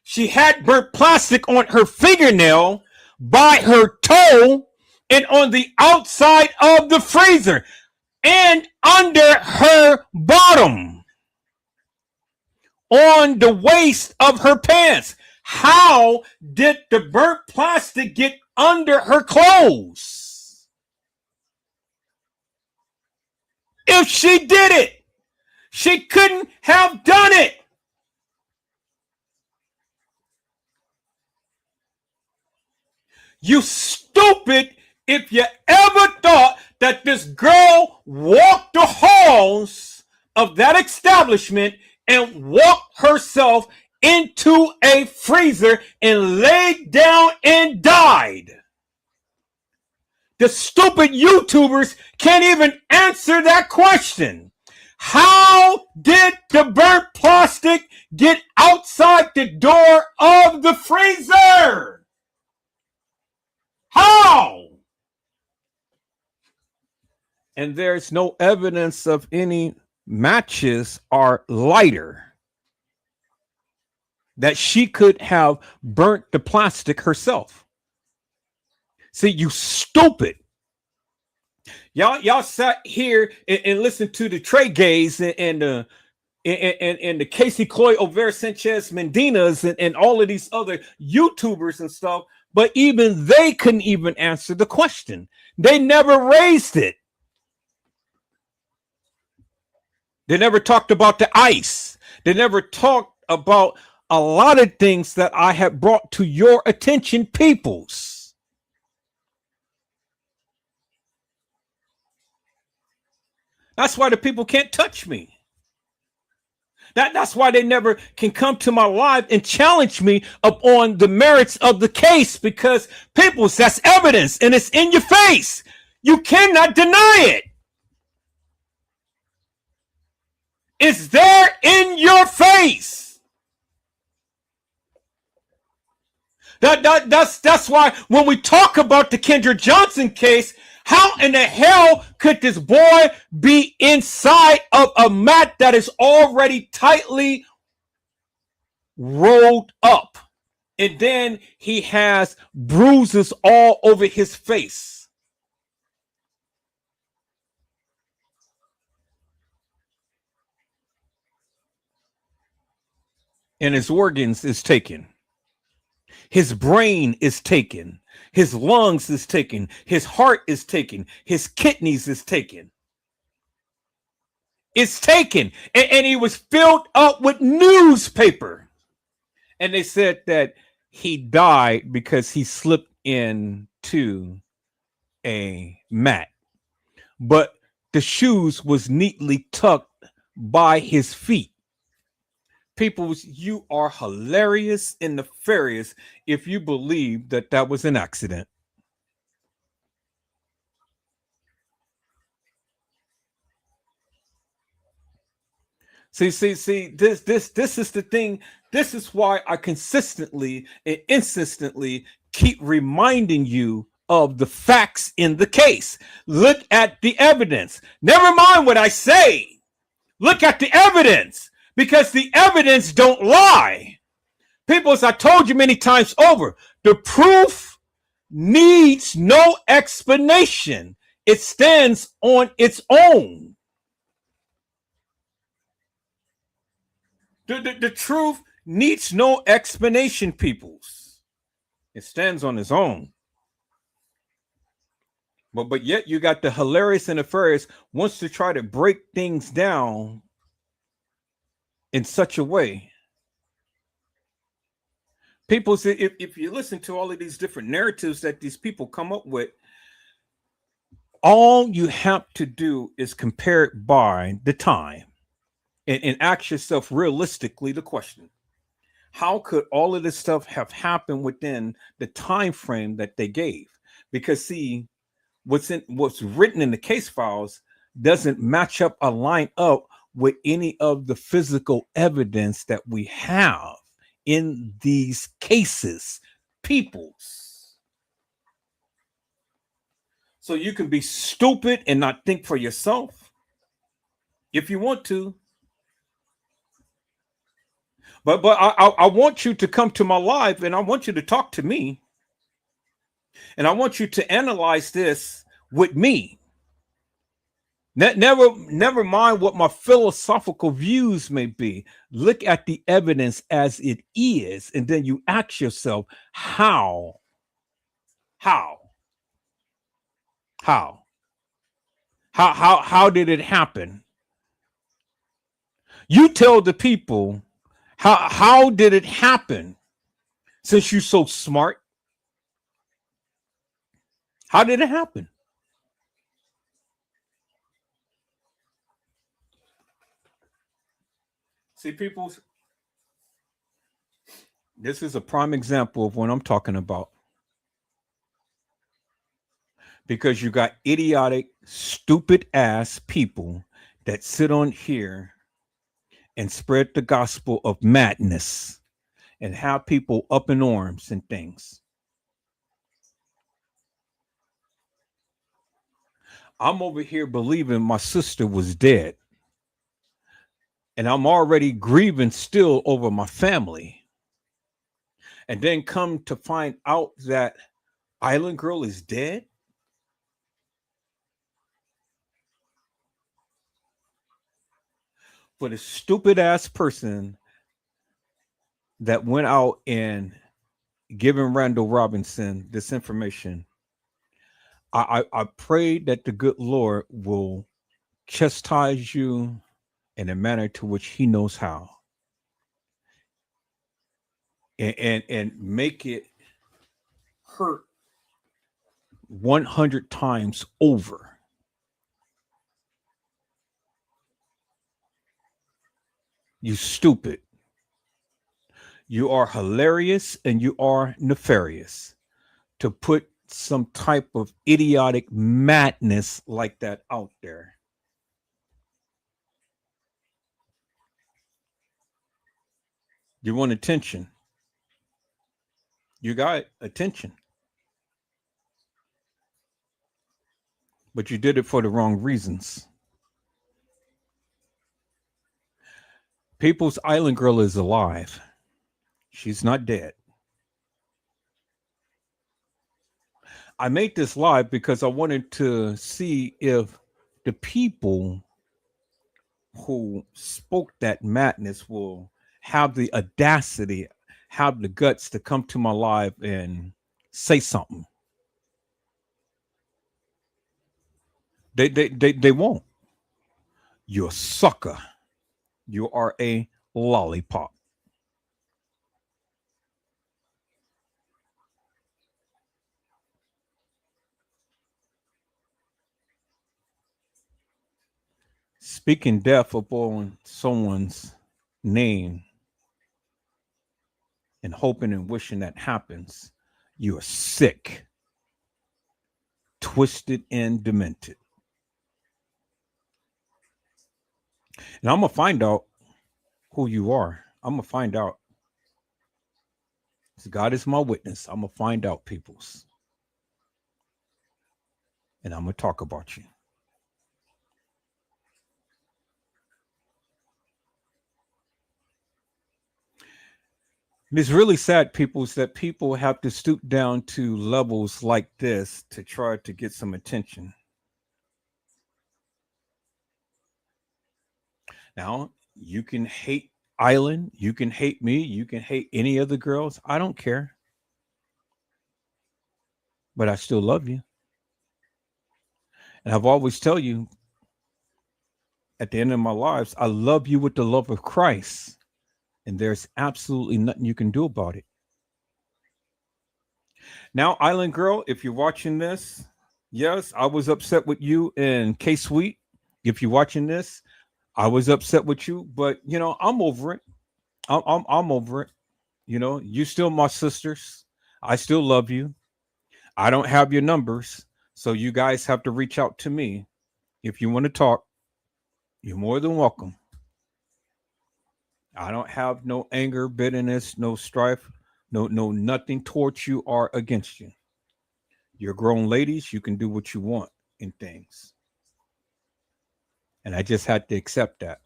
she had burnt plastic on her fingernail, by her toe, and on the outside of the freezer, and under her bottom, on the waist of her pants. How did the burnt plastic get under her clothes? If she did it, she couldn't have done it. You stupid if you ever thought that this girl walked the halls of that establishment and walked herself into a freezer and laid down and died. The stupid YouTubers can't even answer that question. How did the burnt plastic get outside the door of the freezer? How? And there's no evidence of any matches or lighter that she could have burnt the plastic herself. See, you stupid. Y'all sat here and listened to the Trey Gays and the Casey Cloy Over Sanchez Mendinas and all of these other YouTubers and stuff, but even they couldn't even answer the question. They never raised it. They never talked about the ice. They never talked about a lot of things that I have brought to your attention, peoples. That's why the people can't touch me. That's why they never can come to my live and challenge me upon the merits of the case, because people, that's evidence and it's in your face. You cannot deny it. It's there in your face. That's why when we talk about the Kendra Johnson case, how in the hell could this boy be inside of a mat that is already tightly rolled up? And then he has bruises all over his face. And his organs is taken. His brain is taken. His lungs is taken. His heart is taken. His kidneys is taken. It's taken. And he was filled up with newspaper. And they said that he died because he slipped into a mat. But the shoes was neatly tucked by his feet. People, you are hilarious and nefarious if you believe that that was an accident. See, this is the thing. This is why I consistently and insistently keep reminding you of the facts in the case. Look at the evidence. Never mind what I say. Look at the evidence. Because the evidence don't lie. People, as I told you many times over, the proof needs no explanation. It stands on its own. The truth needs no explanation, peoples. It stands on its own. But yet you got the hilarious and nefarious wants to try to break things down in such a way. People say, if you listen to all of these different narratives that these people come up with, all you have to do is compare it by the time and ask yourself realistically the question: how could all of this stuff have happened within the time frame that they gave? Because see, what's written in the case files doesn't match up or line up with any of the physical evidence that we have in these cases, peoples. So you can be stupid and not think for yourself if you want to. But I want you to come to my live and I want you to talk to me. And I want you to analyze this with me. Never mind what my philosophical views may be. Look at the evidence as it is, and then you ask yourself, how did it happen? You tell the people, how did it happen? Since you're so smart, how did it happen? See, people, this is a prime example of what I'm talking about. Because you got idiotic, stupid ass people that sit on here and spread the gospel of madness and have people up in arms and things. I'm over here believing my sister was dead. And I'm already grieving still over my family. And then come to find out that Island Girl is dead. For the stupid ass person that went out and given Randall Robinson this information, I pray that the good Lord will chastise you in a manner to which he knows how, and make it hurt 100 times over. You stupid. You are hilarious and you are nefarious to put some type of idiotic madness like that out there. You want attention. You got attention. But you did it for the wrong reasons. People's Island Girl is alive. She's not dead. I made this live because I wanted to see if the people who spoke that madness will have the audacity, have the guts to come to my live and say something. They won't. You're a sucker. You are a lollipop. Speaking death upon someone's name and hoping and wishing that happens, you are sick, twisted, and demented. And I'm going to find out who you are. I'm going to find out. God is my witness. I'm going to find out, peoples. And I'm going to talk about you. And it's really sad, peoples, that people have to stoop down to levels like this to try to get some attention. Now, you can hate Island, you can hate me, you can hate any of the girls. I don't care. But I still love you. And I've always tell you at the end of my lives, I love you with the love of Christ. And there's absolutely nothing you can do about it. Now, Island Girl, if you're watching this, yes, I was upset with you and K Sweet. If you're watching this, I was upset with you, but you know, I'm over it. I'm over it. You know, you still my sisters. I still love you. I don't have your numbers, so you guys have to reach out to me if you want to talk. You're more than welcome. I don't have no anger, bitterness, no strife, no nothing towards you or against you. You're grown ladies. You can do what you want in things. And I just had to accept that.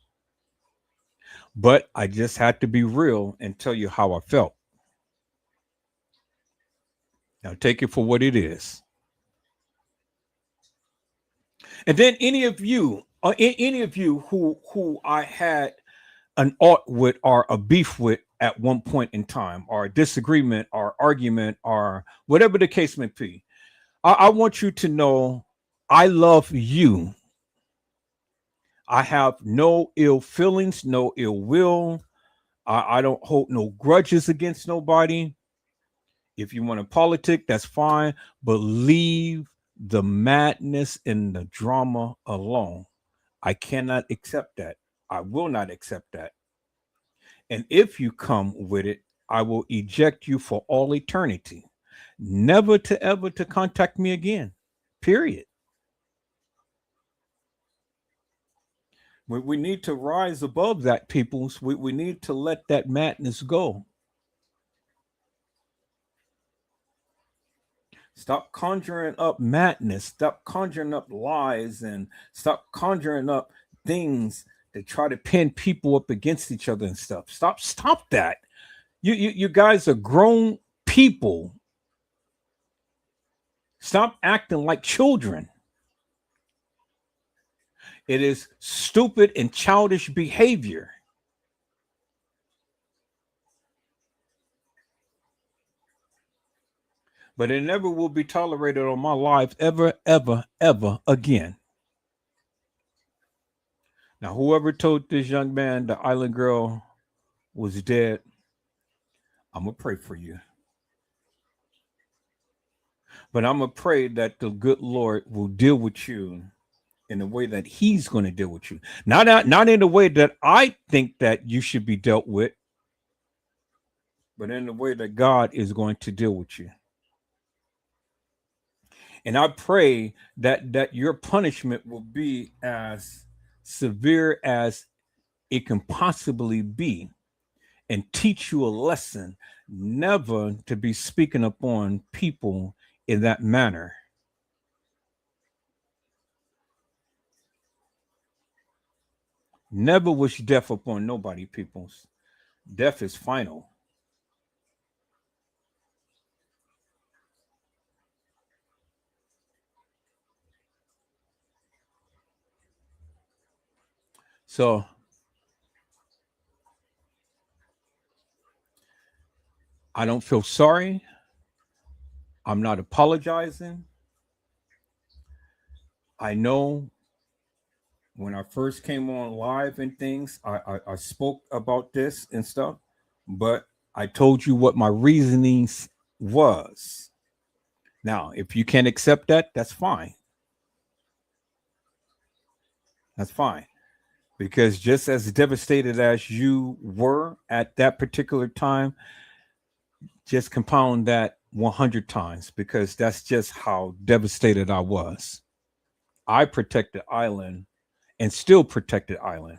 But I just had to be real and tell you how I felt. Now take it for what it is. And then any of you who I had an ought with or a beef with at one point in time, or a disagreement or argument or whatever the case may be, I want you to know I love you. I have no ill feelings, no ill will. I don't hold no grudges against nobody. If you want to politic, that's fine, but leave the madness and the drama alone. I cannot accept that. I will not accept that. And if you come with it, I will eject you for all eternity, never to ever to contact me again. Period. We need to rise above that, peoples. We need to let that madness go. Stop conjuring up madness. Stop conjuring up lies and stop conjuring up things to try to pin people up against each other and stuff. Stop that. You guys are grown people. Stop acting like children. It is stupid and childish behavior. But it never will be tolerated on my life ever, ever, ever again. Now, whoever told this young man the Island Girl was dead, I'm going to pray for you. But I'm going to pray that the good Lord will deal with you in the way that he's going to deal with you. Not in the way that I think that you should be dealt with, but in the way that God is going to deal with you. And I pray that your punishment will be as severe as it can possibly be, and teach you a lesson never to be speaking upon people in that manner. Never wish death upon nobody, peoples. Death is final. So I don't feel sorry. I'm not apologizing. I know when I first came on live and things, I spoke about this and stuff, but I told you what my reasonings was. Now, if you can't accept that, that's fine. That's fine. Because just as devastated as you were at that particular time, just compound that 100 times, because that's just how devastated I was. I protected Island and still protected Island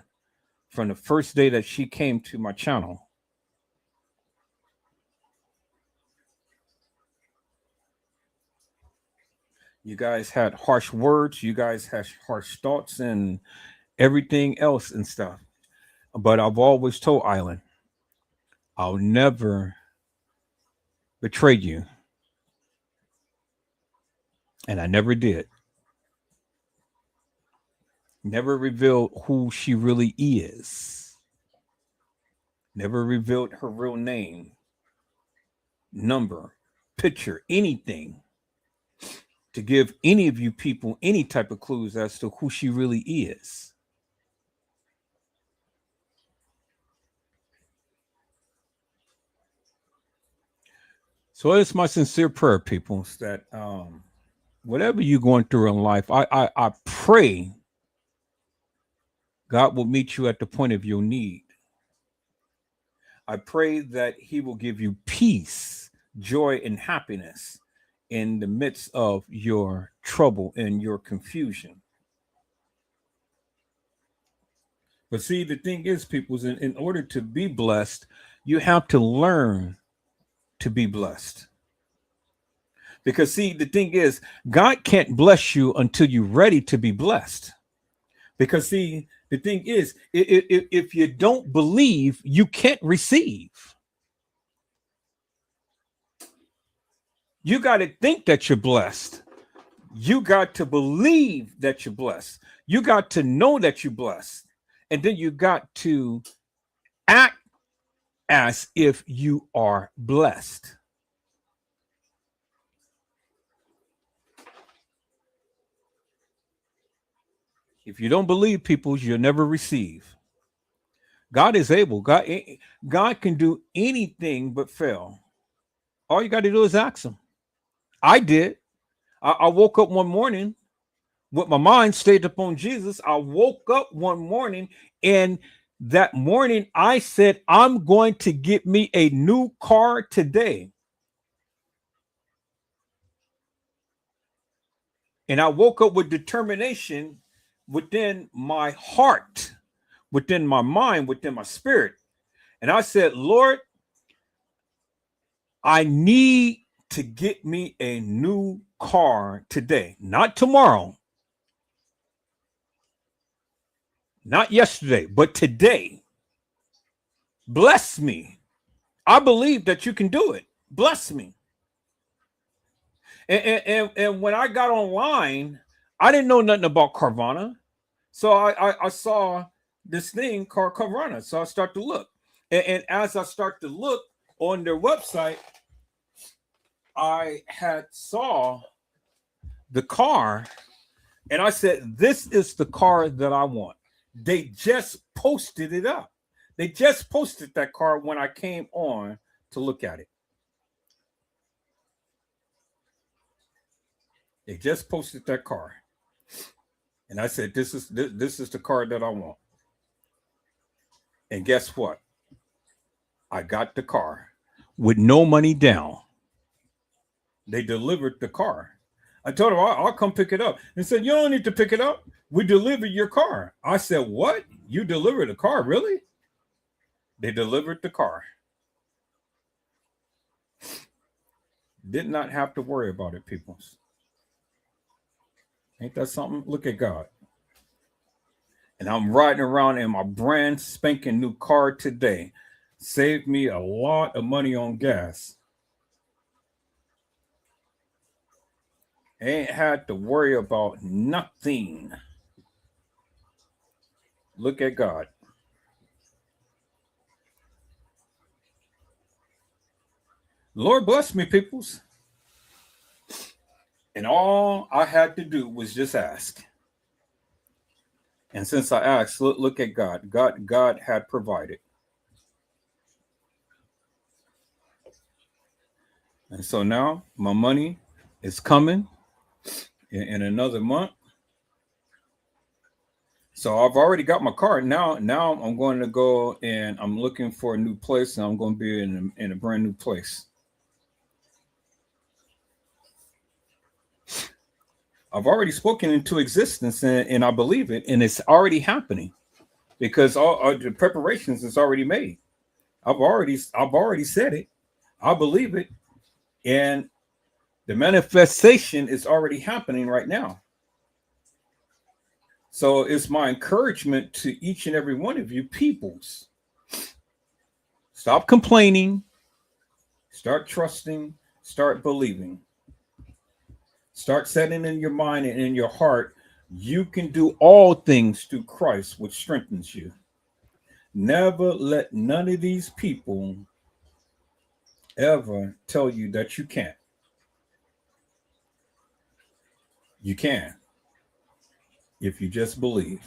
from the first day that she came to my channel. You guys had harsh words, you guys had harsh thoughts and everything else and stuff. But I've always told Island, I'll never betray you. And I never did. Never revealed who she really is. Never revealed her real name, number, picture, anything, to give any of you people any type of clues as to who she really is. So it's my sincere prayer, people, that whatever you're going through in life, I pray God will meet you at the point of your need. I pray that he will give you peace, joy, and happiness in the midst of your trouble and your confusion. But see, the thing is, people, in order to be blessed, you have to learn to be blessed. Because see, the thing is, God can't bless you until you're ready to be blessed. Because see, the thing is, if you don't believe, you can't receive. You got to think that you're blessed. You got to believe that you're blessed. You got to know that you're blessed. And then you got to act as if you are blessed. If you don't believe, people, you'll never receive. God is able. God can do anything but fail. All you got to do is ask him. I did. I woke up one morning with my mind stayed upon Jesus. I woke up one morning, and that morning I said, I'm going to get me a new car today. And I woke up with determination within my heart, within my mind, within my spirit. And I said, Lord, I need to get me a new car today, not tomorrow, not yesterday, but today. Bless me. I believe that you can do it. Bless me. And when I got online, I didn't know nothing about Carvana. So I saw this thing called Carvana. So I start to look. And as I start to look on their website, I had saw the car, and I said, this is the car that I want. They just posted it up. They just posted that car when I came on to look at it. They just posted that car. And I said, this is the car that I want. And guess what? I got the car with no money down. They delivered the car. I told them I'll come pick it up. And said, you don't need to pick it up. We delivered your car. I said, what? You delivered a car? Really? They delivered the car. Did not have to worry about it, people. Ain't that something? Look at God. And I'm riding around in my brand spanking new car today. Saved me a lot of money on gas. Ain't had to worry about nothing. Look at God. Lord bless me, peoples. And all I had to do was just ask. And since I asked, look at God. God had provided. And so now my money is coming in another month. So I've already got my car. Now I'm going to go and I'm looking for a new place, and I'm going to be in a brand new place. I've already spoken into existence, and I believe it, and it's already happening because all the preparations is already made. I've already said it. I believe it, and the manifestation is already happening right now. So it's my encouragement to each and every one of you peoples. Stop complaining. Start trusting. Start believing. Start setting in your mind and in your heart, you can do all things through Christ, which strengthens you. Never let none of these people ever tell you that you can't. You can, if you just believe.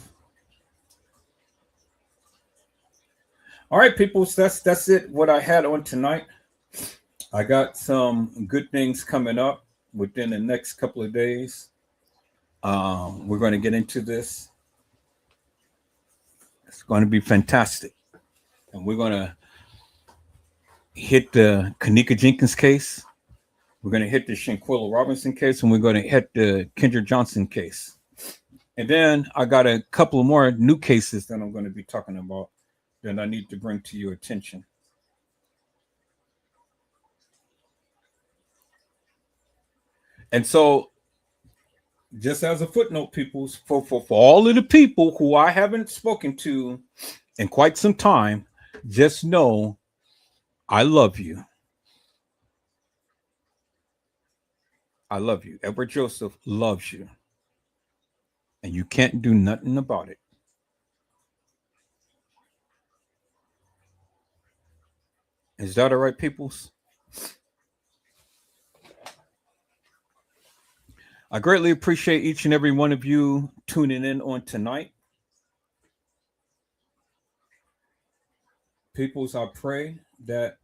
All right, people, so that's it, what I had on tonight. I got some good things coming up within the next couple of days. We're going to get into this. It's going to be fantastic. And we're going to hit the Kanika Jenkins case. We're going to hit the Shanquilla Robinson case, and we're going to hit the Kendra Johnson case. And then I got a couple of more new cases that I'm going to be talking about that I need to bring to your attention. And so, just as a footnote, people, for all of the people who I haven't spoken to in quite some time, just know I love you. I love you. Edward Joseph loves you. And you can't do nothing about it. Is that all right, peoples? I greatly appreciate each and every one of you tuning in on tonight. Peoples, I pray that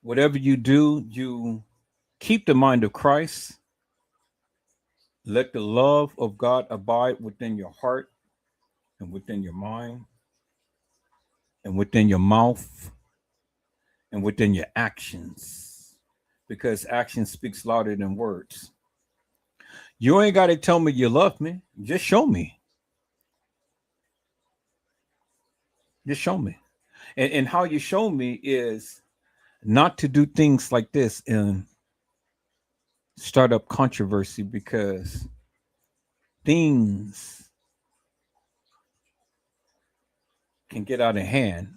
whatever you do, you keep the mind of Christ. Let the love of God abide within your heart and within your mind and within your mouth and within your actions, because action speaks louder than words. You ain't got to tell me you love me. Just show me. Just show me. And how you show me is not to do things like this and start up controversy, because things can get out of hand.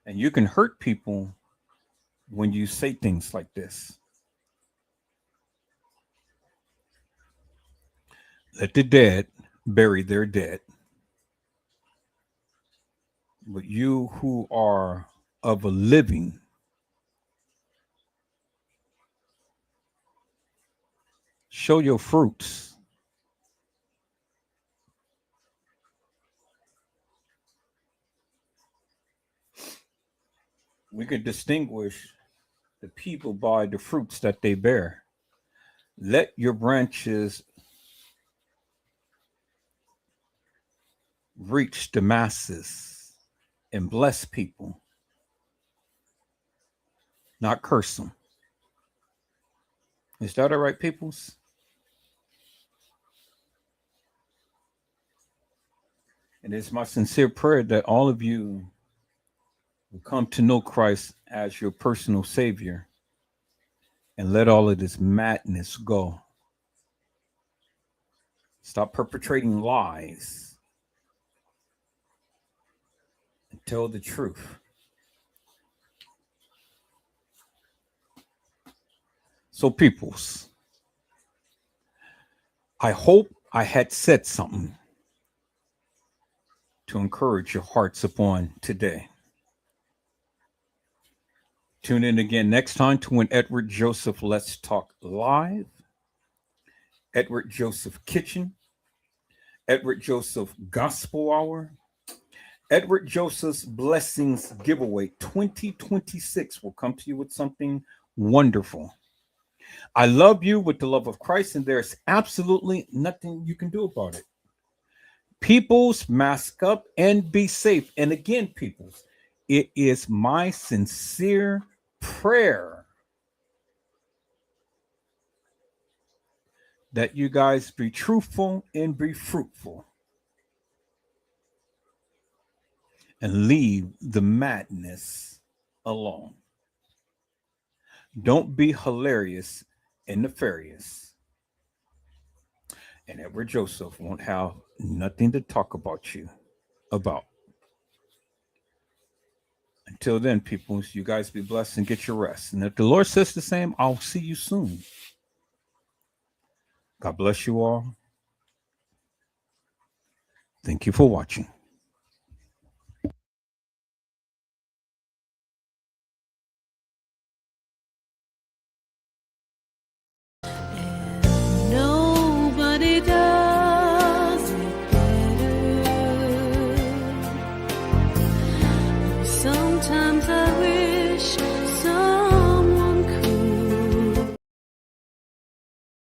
And you can hurt people when you say things like this. Let the dead bury their dead. But you who are of a living, show your fruits. We can distinguish the people by the fruits that they bear. Let your branches reach the masses and bless people, not curse them. Is that all right, peoples? And it's my sincere prayer that all of you will come to know Christ as your personal Savior and let all of this madness go. Stop perpetrating lies and tell the truth. So, peoples, I hope I had said something to encourage your hearts upon today. Tune in again next time to when Edward Joseph Let's Talk Live, Edward Joseph Kitchen, Edward Joseph Gospel Hour, Edward Joseph's Blessings Giveaway 2026 will come to you with something wonderful. I love you with the love of Christ, and there's absolutely nothing you can do about it. Peoples, mask up and be safe. And again, peoples, it is my sincere prayer that you guys be truthful and be fruitful and leave the madness alone. Don't be hilarious and nefarious. And Edward Joseph won't have nothing to talk about you about. Until then, people, you guys be blessed and get your rest. And if the Lord says the same, I'll see you soon. God bless you all. Thank you for watching. Nobody does it better. Sometimes I wish